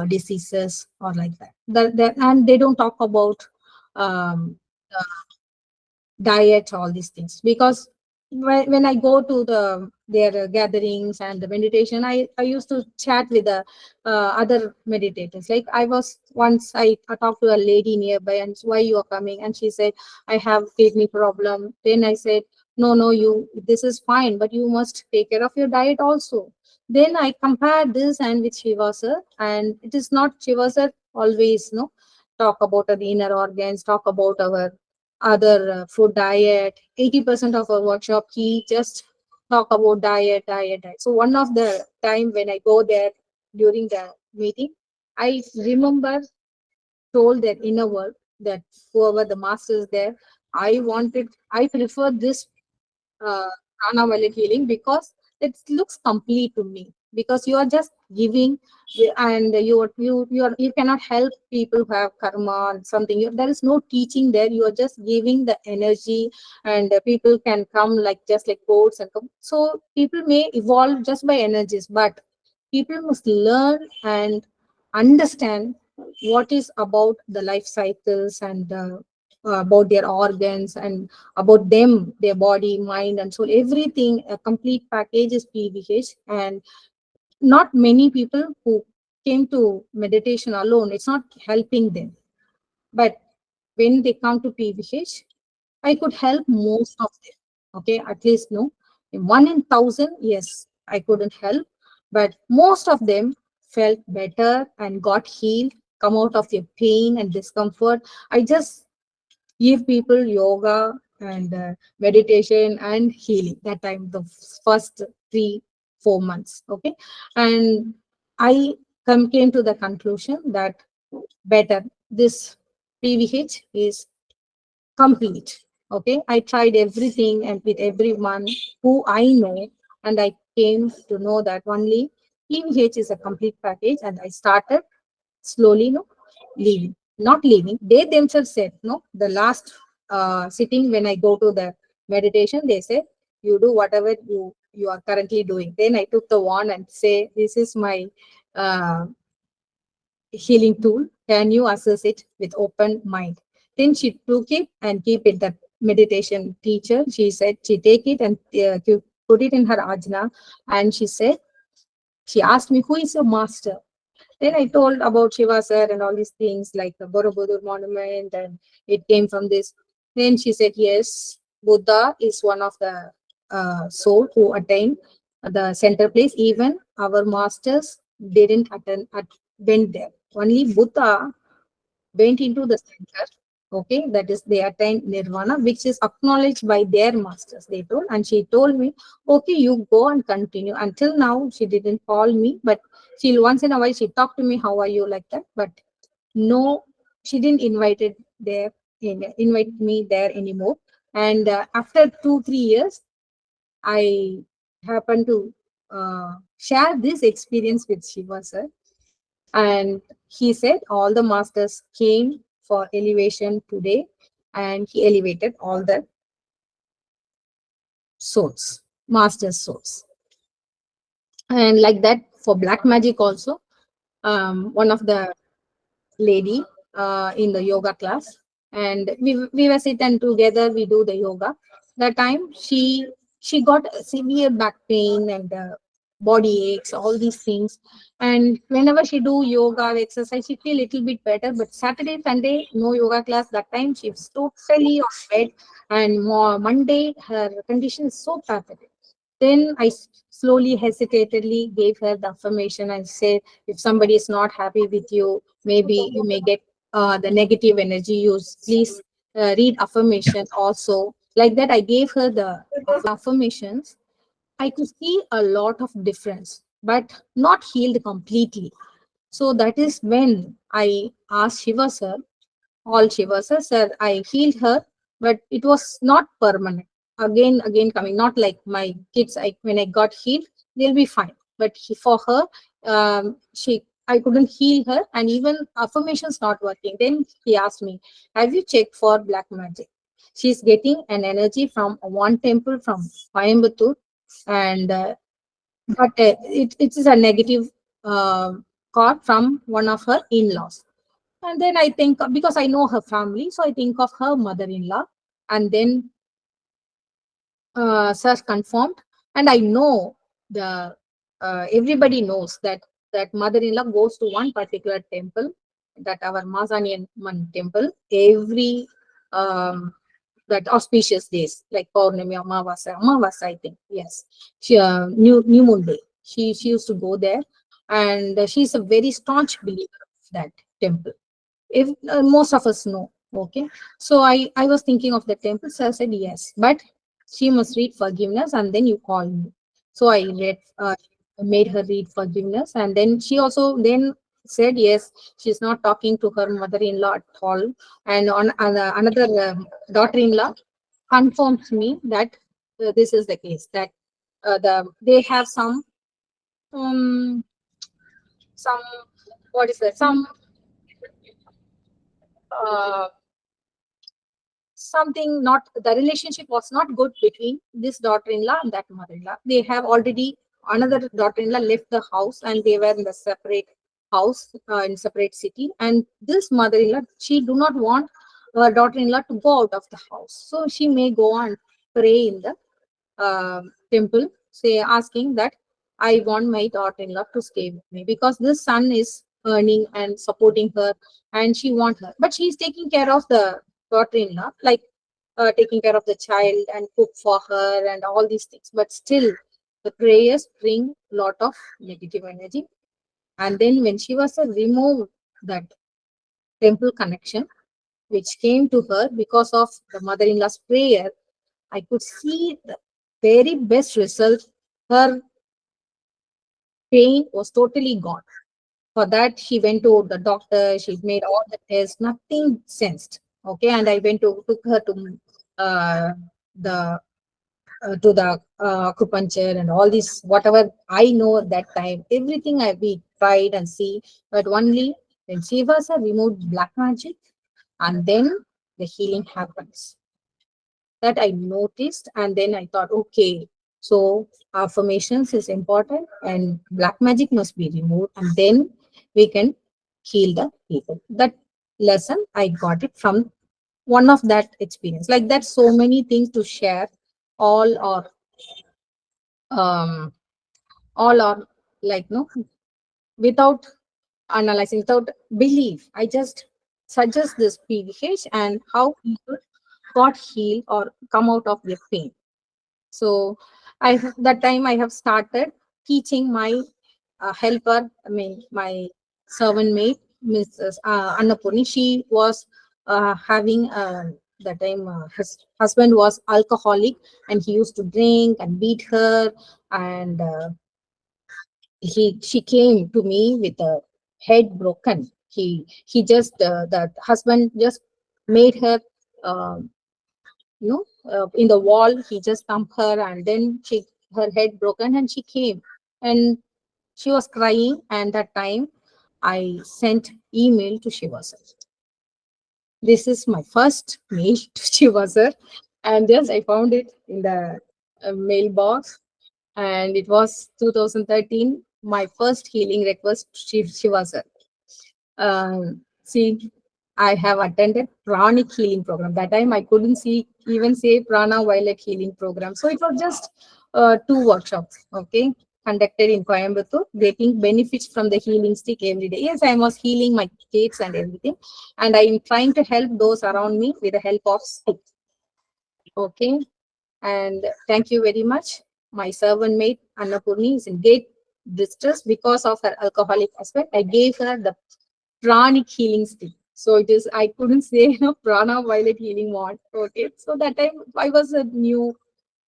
diseases or like that. And they don't talk about um, diet, all these things. Because when I go to their gatherings and the meditation, I used to chat with the other meditators. Like I was once, I talked to a lady nearby, and why you are coming, and she said I have kidney problem. Then I said, no, you, this is fine, but you must take care of your diet also. Then I compared this and with Shivasa, and it is not Shivasa always no talk about the inner organs, talk about our other food diet. 80% of our workshop, he just talk about diet. So one of the time when I go there during the meeting, I remember told that inner world that whoever the master is there, I prefer this uh, pranaviolethealing, because it looks complete to me. Because you are just giving, and you cannot help people who have karma and something. There is no teaching there. You are just giving the energy, and people can come like just like quotes and come. So people may evolve just by energies, but people must learn and understand what is about the life cycles, and about their organs, and about them, their body, mind, and soul. Everything, a complete package is PVH. And not many people who came to meditation alone, it's not helping them. But when they come to PVH, I could help most of them. Okay, at least no. In 1 in 1,000, yes, I couldn't help, but most of them felt better and got healed, come out of their pain and discomfort. I just give people yoga and meditation and healing that time, the first 3 4 months. Okay, and I came to the conclusion that better this PVH is complete. Okay, I tried everything and with everyone who I know, and I came to know that only PVH is a complete package. And I started slowly, no, leaving, not leaving. They themselves said, no, the last sitting when I go to the meditation, they said, you do whatever you are currently doing. Then I took the wand and say, this is my uh, healing tool. Can you assess it with open mind? Then she took it and keep it that meditation teacher. She said she take it and put it in her ajna, and she asked me, who is your master? Then I told about Shiva sir and all these things like the Borobudur monument, and it came from this. Then she said, yes, Buddha is one of the soul who attained the center place. Even our masters didn't went there. Only Buddha went into the center. Okay, that is they attained nirvana, which is acknowledged by their masters. They told, and she told me, okay, you go and continue. Until now, she didn't call me, but she once in a while she talked to me, how are you, like that. But no, she didn't invite me there anymore. And after 2 3 years, I happened to share this experience with Shiva sir, and he said all the masters came for elevation today, and he elevated all the souls, master souls. And like that for black magic also, one of the lady in the yoga class, and we were sitting together, we do the yoga. That time she got severe back pain and body aches, all these things. And whenever she do yoga exercise, she feel little bit better. But Saturday Sunday no yoga class. That time she's totally on bed, and Monday her condition is so pathetic. Then I slowly, hesitantly gave her the affirmation and said, if somebody is not happy with you, maybe you may get the negative energy. Use, please read affirmation also. Like that, I gave her the affirmations. I could see a lot of difference, but not healed completely. So that is when I asked Shiva sir, all Shiva sir, I healed her, but it was not permanent. Again coming, not like my kids. When I got healed, they'll be fine. But for her, I couldn't heal her, and even affirmations not working. Then he asked me, "Have you checked for black magic?" She's getting an energy from one temple from Coimbatore, and but it is a negative uh, card from one of her in-laws. And then I think, because I know her family, so I think of her mother-in-law. And then search confirmed, and I know the everybody knows that mother-in-law goes to one particular temple, that our Mazanian temple, every that auspicious days like Paurnami, Amavasa, I think, yes, new moon day. She used to go there, and she's a very staunch believer of that temple. If most of us know, okay. So I was thinking of the temple, so I said yes, but she must read forgiveness, and then you call me. So I made her read forgiveness, and then she also then said yes, she's not talking to her mother-in-law at all. And another daughter-in-law confirms me that this is the case, that they have um some, what is that, some uh, something, not the relationship was not good between this daughter-in-law and that mother-in-law. They have already, another daughter-in-law left the house, and they were in the separate house, in separate city. And this mother-in-law, she do not want her daughter-in-law to go out of the house, so she may go and pray in the temple, say asking that I want my daughter-in-law to stay with me, because this son is earning and supporting her, and she want her, but she's taking care of the daughter-in-law, like taking care of the child and cook for her and all these things. But still, the prayers bring lot of negative energy. And then when she was removed that temple connection, which came to her because of the mother-in-law's prayer, I could see the very best result. Her pain was totally gone. For that, she went to the doctor. She made all the tests. Nothing sensed. Okay, and I took her uh, the acupuncture and all this, whatever I know at that time. Everything we tried and see, but only when Sivasa removed black magic, and then the healing happens. That I noticed, and then I thought, okay, so affirmations is important, and black magic must be removed, and then we can heal the people. That lesson I got it from one of that experience. Like that, so many things to share. All are um all are like no, without analyzing, without belief. I just suggest this PVH and how people got healed or come out of their pain. So that time I have started teaching my helper, I mean my servant maid, Mrs. Annapurni. She was having that time his husband was alcoholic and he used to drink and beat her, and she came to me with a head broken. He just that husband just made her um, in the wall. He just thumped her, and then she her head broken, and she came, and she was crying. And that time I sent email to Shiva sir. This is my first mail to Shiva sir, and just I found it in the mailbox, and it was 2013. My first healing request to Shiva sir. See, I have attended pranic healing program. That time I couldn't see even say prana violet healing program. So it was just two workshops, okay, conducted in Coimbatore, getting benefits from the healing stick every day. Yes, I was healing my kids and everything, and I am trying to help those around me with the help of stick. Okay, and thank you very much. My servant maid Annapurni is in great distress because of her alcoholic aspect. I gave her the pranic healing stick. So it is, I couldn't say prana violet healing wand. Okay. So that time I was new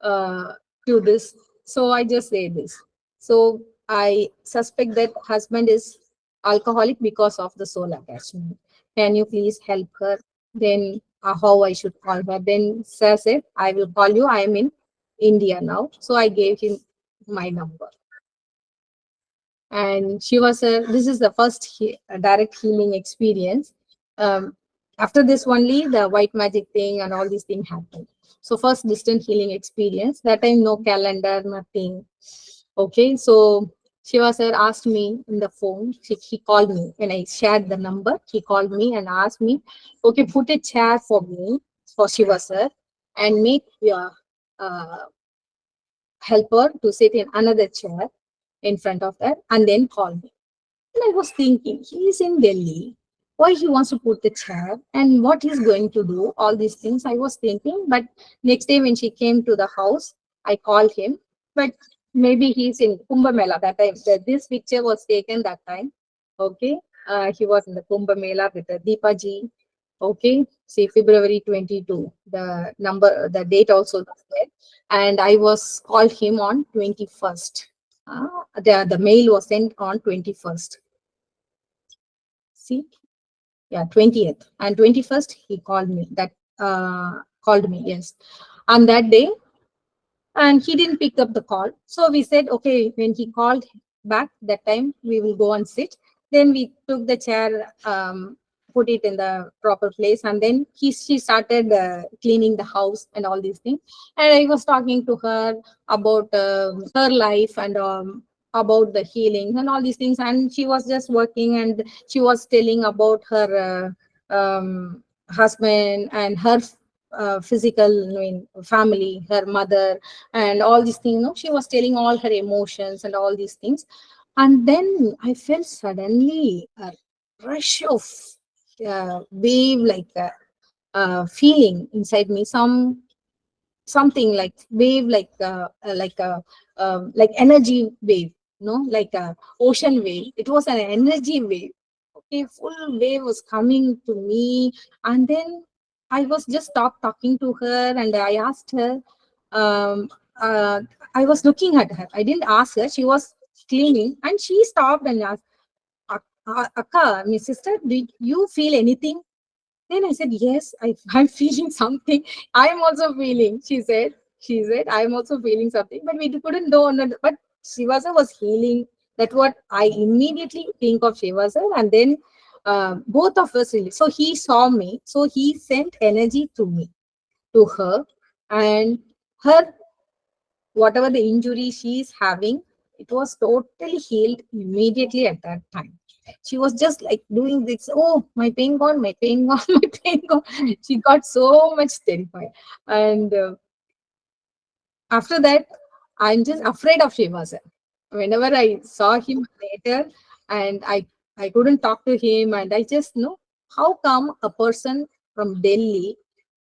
uh, to this. So I just say this. So I suspect that husband is alcoholic because of the soul attachment. Can you please help her? Then how I should call her? Then sir said, I will call you. I am in India now. So I gave him my number. And she was this is the first direct healing experience. um, After this only the white magic thing and all these things happened. So first distant healing experience, that time no calendar, nothing. Okay, so Shiva sir asked me in the phone. He called me when I shared the number. He called me and asked me, okay, put a chair for me, for Shiva sir, and make your uh, helper to sit in another chair in front of that, and then call me. And I was thinking, he's in Delhi. Why he wants to put the chair and what he's going to do, all these things I was thinking. But next day when she came to the house, I called him. But maybe he's in Kumbh Mela that time. This picture was taken that time. Okay. He was in the Kumbh Mela with the Deepa ji. Okay. See, February 22. The number, the date also was there. And I was called him on 21st. The mail was sent on 21st. See, yeah, 20th and 21st he called me. That called me, yes. On that day, and he didn't pick up the call. So we said, okay, when he called back that time, we will go and sit. Then we took the chair, put it in the proper place, and then she started cleaning the house and all these things. And I was talking to her about her life and about the healing and all these things. And she was just working, and she was telling about her husband and her physical, I mean, family, her mother, and all these things. She was telling all her emotions and all these things. And then I felt suddenly a rush of wave, like feeling inside me, something like wave, like energy wave, like a ocean wave. It was an energy wave. Okay, full wave was coming to me. And then I was just stopped talking to her, and I asked her. um uh, I was looking at her. I didn't ask her. She was cleaning, and she stopped and asked, Akka, my sister, did you feel anything? Then I said, yes, I'm feeling something. I'm also feeling, she said. She said, I'm also feeling something. But we couldn't know. But Shivasa was healing. That's what I immediately think of Shivasa. And then both of us really. So he saw me. So he sent energy to me, to her. And her, whatever the injury she is having, it was totally healed immediately at that time. She was just like doing this. Oh, my pain gone, my pain gone, my pain gone. She got so much terrified. And after that, I'm just afraid of Shiva sir. Whenever I saw him later, and I couldn't talk to him, and I just know how come a person from Delhi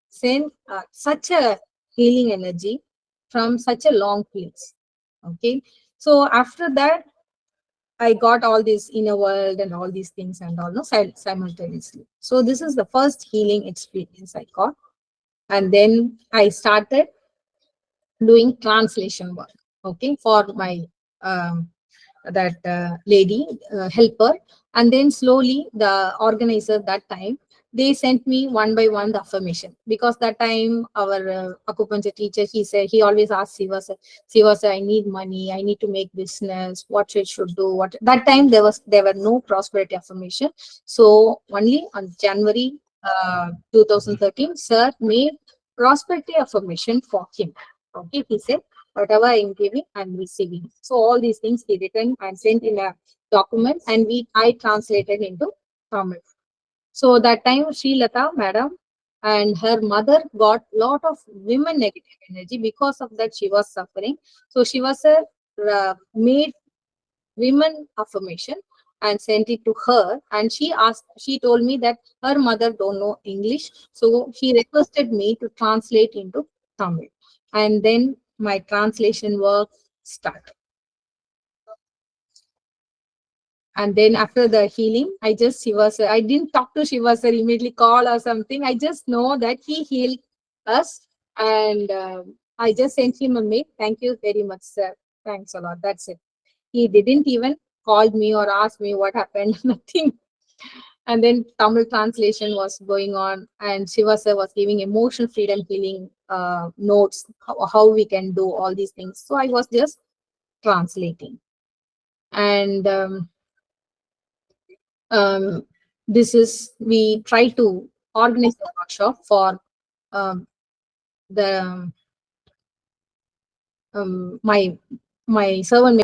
send such a healing energy from such a long place. Okay, so after that, I got all this inner world and all these things and all no simultaneously. So this is the first healing experience I got, and then I started doing translation work. Okay, for my um, that lady helper, and then slowly the organizer that time they sent me one by one the affirmation, because that time our acupuncture teacher, he said, he always asked Siva sir, Siva sir, I need money, I need to make business, what I should do, what that time there were no prosperity affirmation. So only on January 2013 sir made prosperity affirmation for him. Okay, he said, whatever I'm giving, I'm receiving. So all these things he written and sent in a document, and I translated into Tamil. So that time Sri Lata madam and her mother got lot of women negative energy. Because of that she was suffering. So she was made women affirmation and sent it to her, and she told me that her mother don't know English, so she requested me to translate into Tamil, and then my translation work started. And then after the healing, I just Shiva sir, I didn't talk to Shiva sir, immediately call or something. I just know that he healed us, and I just sent him a mail. Thank you very much, sir. Thanks a lot. That's it. He didn't even call me or ask me what happened. Nothing. And then Tamil translation was going on, and Shiva sir was giving emotional freedom healing notes, how we can do all these things. So I was just translating. And this is, we try to organize a workshop for um, the my servant.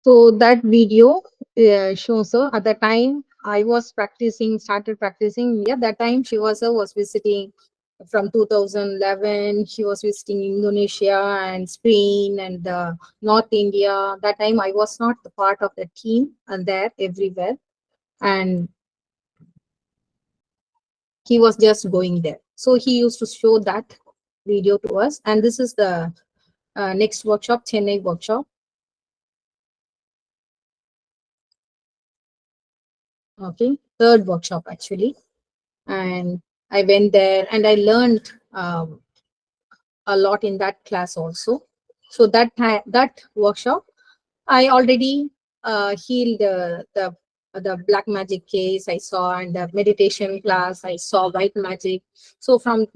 So that video shows her at the time I was practicing, started practicing. Yeah, that time she was visiting from 2011. She was visiting Indonesia and Spain and North India. That time I was not the part of the team and there everywhere. And he was just going there. So he used to show that video to us. And this is the next workshop, Chennai workshop. Okay, third workshop actually. And I went there and I learned a lot in that class also. So that time, that workshop, I already healed the black magic case I saw, and the meditation class I saw, white magic. So from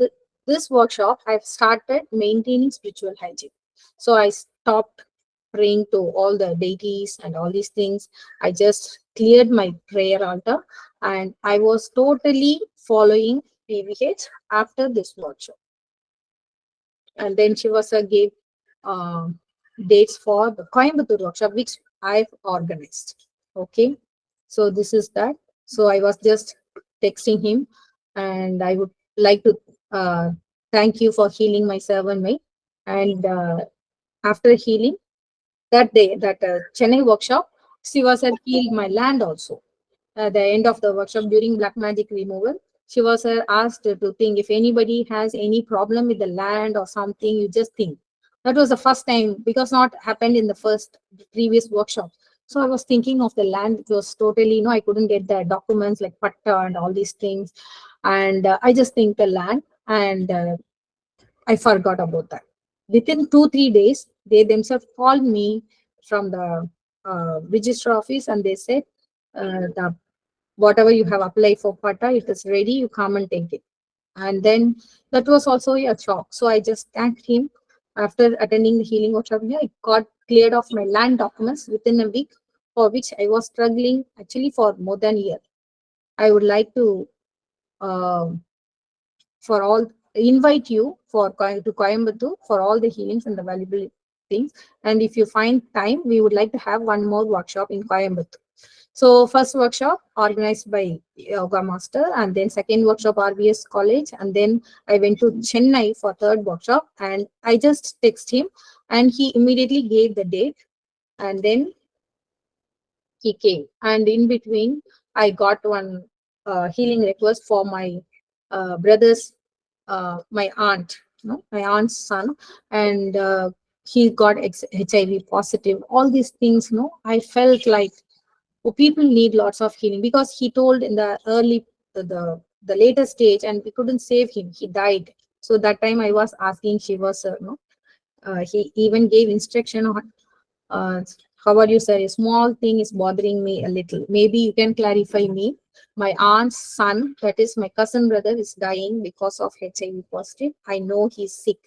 this workshop, I've started maintaining spiritual hygiene. So I stopped praying to all the deities and all these things. I just cleared my prayer altar, and I was totally following PVH after this workshop. And then Shivasa gave um, dates for the Coimbatore workshop, which I've organized. Okay, so this is that. So I was just texting him, and I would like to uh, thank you for healing my servant May. And after healing that day, that Chennai workshop, Shivasa healed my land also. At the end of the workshop during black magic removal, she was asked to think if anybody has any problem with the land or something, you just think. That was the first time because not happened in the first previous workshop. So I was thinking of the land. It was totally, I couldn't get the documents like patta and all these things. And I just think the land, and I forgot about that. Within 2 3 days, they themselves called me from the register office, and they said, the whatever you have applied for pata, it is ready, you come and take it. And then that was also a shock. So I just thanked him. After attending the healing workshop, yeah, I got cleared of my land documents within a week, for which I was struggling actually for more than a year. I would like to uh, for all invite you for to Coimbatore for all the healings and the valuable things. And if you find time, we would like to have one more workshop in Coimbatore. So first workshop organized by Yoga Master, and then second workshop RBS College, and then I went to Chennai for third workshop, and I just text him, and he immediately gave the date, and then he came. And in between, I got one healing request for my brother's, my aunt, my aunt's son, and he got HIV positive. All these things, I felt like, oh, people need lots of healing, because he told in the early, the later stage, and we couldn't save him. He died. So that time I was asking Shiva sir, he even gave instruction on, uh, how are you, sir? A small thing is bothering me a little. Maybe you can clarify me. My aunt's son, that is my cousin brother, is dying because of HIV positive. I know he's sick.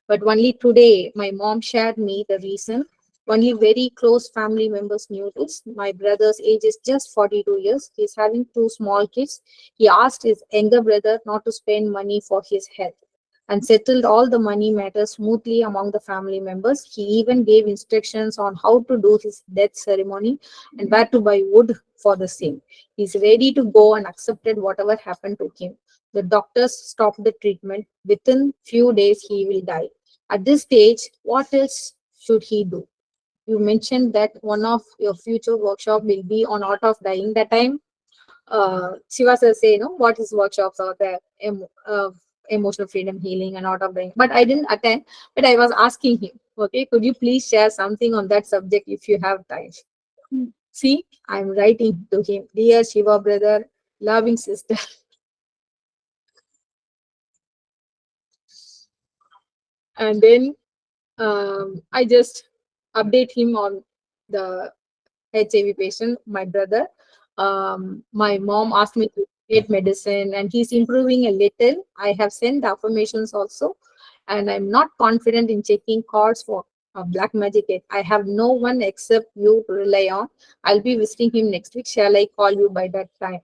But only today, my mom shared me the reason. Only very close family members knew this. My brother's age is just 42 years. He's having two small kids. He asked his younger brother not to spend money for his health, and settled all the money matters smoothly among the family members. He even gave instructions on how to do his death ceremony and where to buy wood for the same. He's ready to go and accepted whatever happened to him. The doctors stopped the treatment. Within few days, he will die. At this stage, what else should he do? You mentioned that one of your future workshop will be on art of dying. That time Shiva sir say, what is workshops or the emotional freedom healing and art of dying. But I didn't attend, but I was asking him, okay, could you please share something on that subject if you have time? See, I'm writing to him, dear Shiva brother, loving sister. And then I just update him on the HIV patient, my brother. My mom asked me to get medicine, and he's improving a little. I have sent the affirmations also, and I'm not confident in checking cards for black magic yet. I have no one except you to rely on. I'll be visiting him next week. Shall I call you by that time?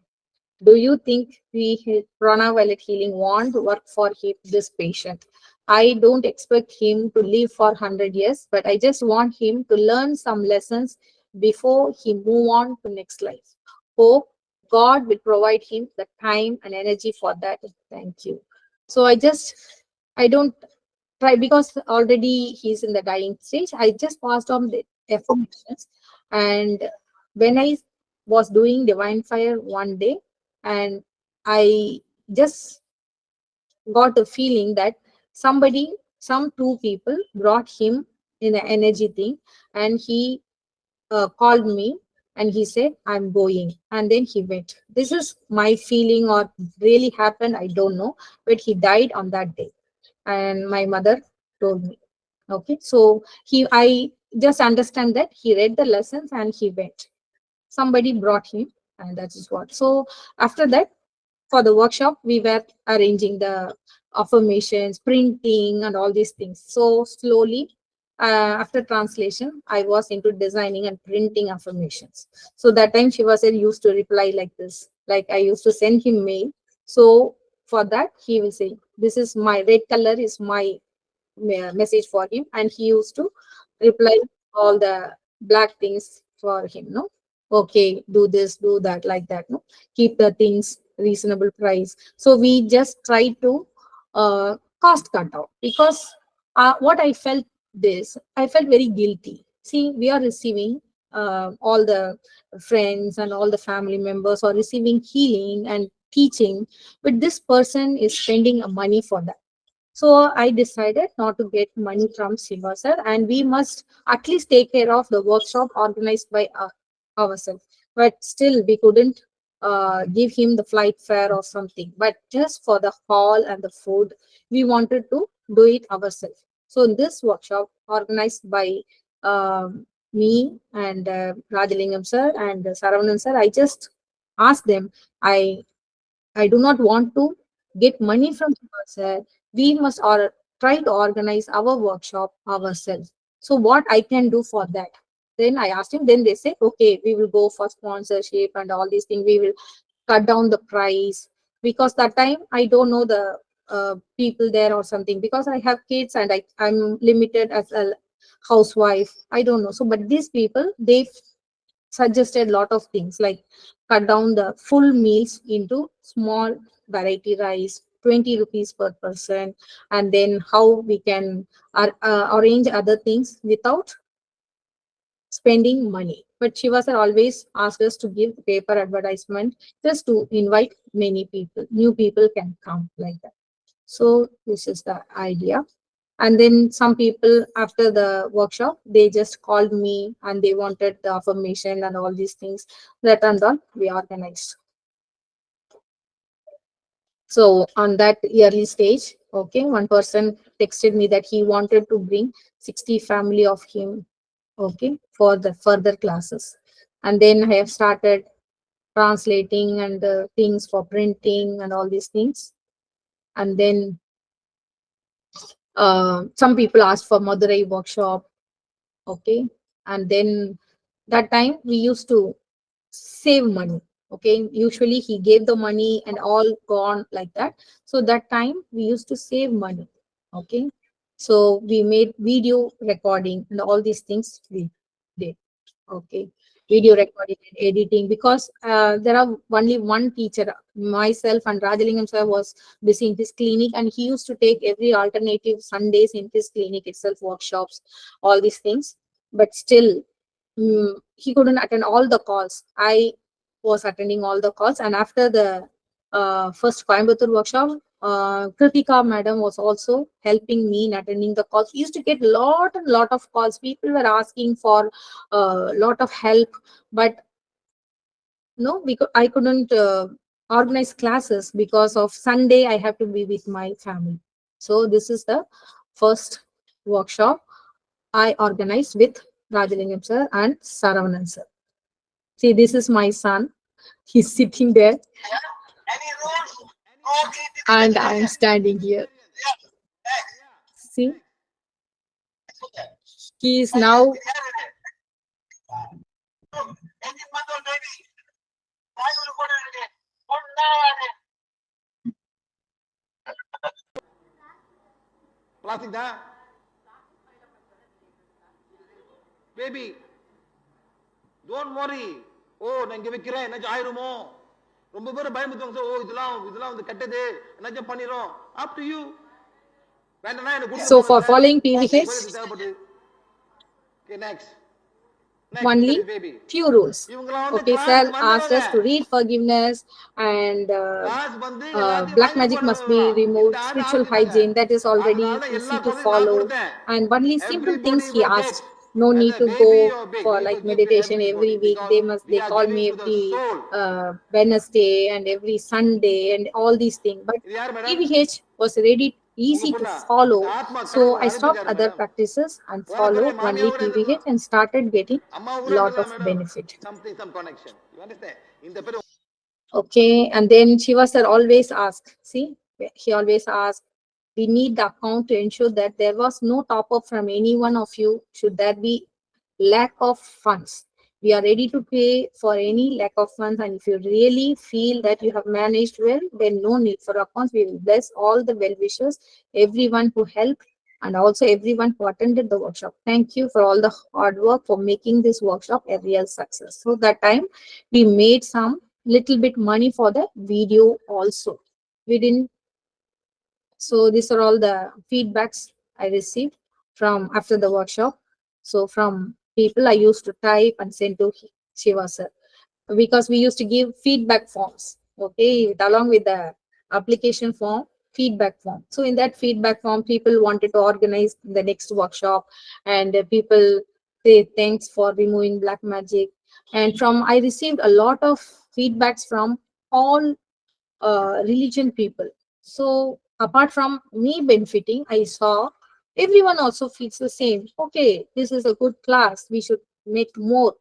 Do you think the Prana Violet healing won't work for this patient? I don't expect him to live for 100 years, but I just want him to learn some lessons before he move on to next life. Hope God will provide him the time and energy for that. Thank you. So I don't try, because already he's in the dying stage. I just passed on the affirmations. And when I was doing divine fire one day, and I just got a feeling that some two people brought him in an energy thing, and he called me and he said, I'm going. And then he went. This is my feeling, or really happened, I don't know. But he died on that day. And my mother told me. Okay. So I just understand that he read the lessons and he went. Somebody brought him, and that is what. So after that, for the workshop, we were arranging the affirmations, printing, and all these things. So slowly, after translation, I was into designing and printing affirmations. So that time she was used to reply like this. Like I used to send him mail. So for that, he will say, "This is my red color is my message for him," and he used to reply all the black things for him. No, okay, do this, do that, like that. No, keep the things reasonable price. So we just try to cost cut out, because what I felt very guilty. See, we are receiving all the friends and all the family members are receiving healing and teaching, but this person is spending money for that. So I decided not to get money from Siva sir, and we must at least take care of the workshop organized by ourselves. But still, we couldn't give him the flight fare or something. But just for the hall and the food, we wanted to do it ourselves. So in this workshop, organized by me and Rajalingam sir and Saravanan sir, I just asked them. I I do not want to get money from ourselves. We must try to organize our workshop ourselves. So what I can do for that? Then I asked him. Then they said, okay, we will go for sponsorship and all these things. We will cut down the price, because that time I don't know the people there or something, because I have kids and I'm limited as a housewife. I don't know. So, but these people, they suggested lot of things like cut down the full meals into small variety rice, 20 rupees per person, and then how we can arrange other things without spending money. But Shiva sir always asked us to give paper advertisement just to invite many people, new people can come, like that. So this is the idea. And then some people after the workshop, they just called me and they wanted the affirmation and all these things. That and all we organized. So on that early stage, okay, one person texted me that he wanted to bring 60 family of him, okay, for the further classes. And then I have started translating and things for printing and all these things. And then some people asked for Madurai workshop, okay. And then that time we used to save money, okay. Usually he gave the money and all gone like that. So that time we used to save money, okay. So we made video recording and all these things we did, okay. Video recording and editing, because there are only one teacher, myself, and Rajalingam sir was busy in his clinic, and he used to take every alternative Sundays in his clinic itself, workshops, all these things. But still, he couldn't attend all the calls. I was attending all the calls, and after the first Coimbatore workshop, Kritika madam was also helping me in attending the calls. We used to get lot and lot of calls. People were asking for a lot of help, but no, I couldn't organize classes because of Sunday. I have to be with my family. So this is the first workshop I organized with Rajalingam sir and Saravanan sir. See, this is my son. He's sitting there, and I'm standing here. See, he is now. Plastic da? Baby. Don't worry. Oh நான் இங்க வைக்கிறேன் என்னாச்சும் ஆயிருமோ, ரொம்ப பேர் பயமுத்துவாங்க sir. ஓ இதெல்லாம் வந்து கெட்டது என்னாச்சும் பண்ணிரும். Up to you. வேண்டாம்னா என்ன கூட்டிட்டு So போங்க for சார். following போதும் PVH, இது தேவைப்படுது. Okay next. only baby. few rules. இவங்கலாம் வந்து Okay, sir கிளாஸ்க்கு asked வந்துடுறாங்க. us to read forgiveness and class வந்து எல்லாத்தையும் black வாங்கிட்டு magic must be போயிடுவான். இந்த removed, ஆட்ட spiritual ஆரம்பிச்சிட்டாங்க. hygiene, that is already அதனால தான் எல்லா easy to குழந்தையும் நான் follow, கொடுத்தேன். and only simple things Everybody he will get. asked. No need Whether to go baby or big, for we like will give to meditation every everybody week. because we They are call giving me to the every soul. Wednesday and every Sunday and all these things, but இது யார் madam? PVH was ready உங்க easy to பொண்ணா? follow. இந்த ஆத்மா So கடவுள் I stopped அனுப்பியிருக்காரு other madam. practices and போன follow பிறகு மாமியா only கூட PVH இருந்திருக்கலாம். and started getting அம்மா கூட lot of இருந்திருக்கலாம் madam. benefit. Some connection. You understand? இந்த பேரு Okay, and then Shiva sir always asked, see, he always asked, we need the account to ensure that there was no top up from any one of you. Should there be lack of funds, we are ready to pay for any lack of funds. And if you really feel that you have managed well, then no need for accounts. We will bless all the well wishers, everyone who helped, and also everyone who attended the workshop. Thank you for all the hard work for making this workshop a real success. So that time we made some little bit money for the video also. We didn't. So these are all the feedbacks I received from after the workshop. So from people I used to type and send to Shiva sir, because we used to give feedback forms. Okay, along with the application form, feedback form. So in that feedback form, people wanted to organize the next workshop, and people say thanks for removing black magic. And from I received a lot of feedbacks from all religion people. So apart from me benefiting, I saw everyone also feels the same. Okay, this is a good class. We should make more.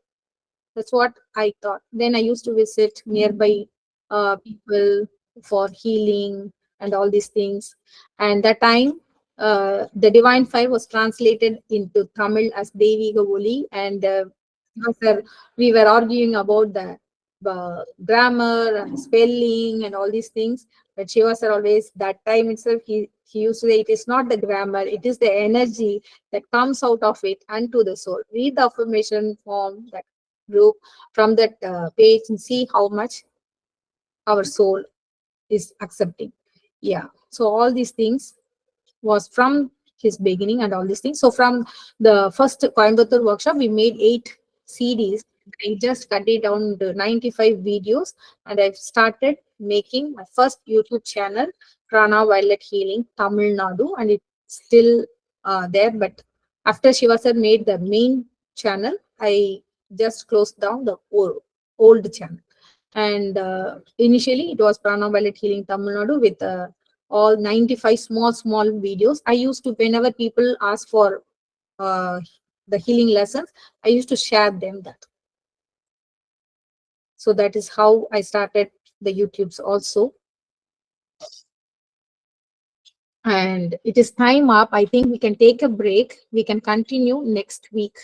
That's what I thought. Then I used to visit nearby people for healing and all these things. And that time, the Divine Five was translated into Tamil as Devi Gavoli. And sir, we were arguing about the grammar and spelling and all these things. But Shiva sir always, that time itself, he used to say, it is not the grammar, it is the energy that comes out of it unto the soul. Read the affirmation form, that group from that page, and see how much our soul is accepting. Yeah, so all these things was from his beginning and all these things. So from the first Coimbatore workshop, we made 8 CDs. I just cut it down to 95 videos, and I've started making my first YouTube channel, Prana Violet Healing Tamil Nadu, and it's still there. But after Shiva sir made the main channel, I just closed down the old channel. And initially, it was Prana Violet Healing Tamil Nadu with all 95 small videos. I used to, whenever people ask for uh, the healing lessons, I used to share them that. So that is how I started the YouTubes also. And it is time up. I think we can take a break. We can continue next week.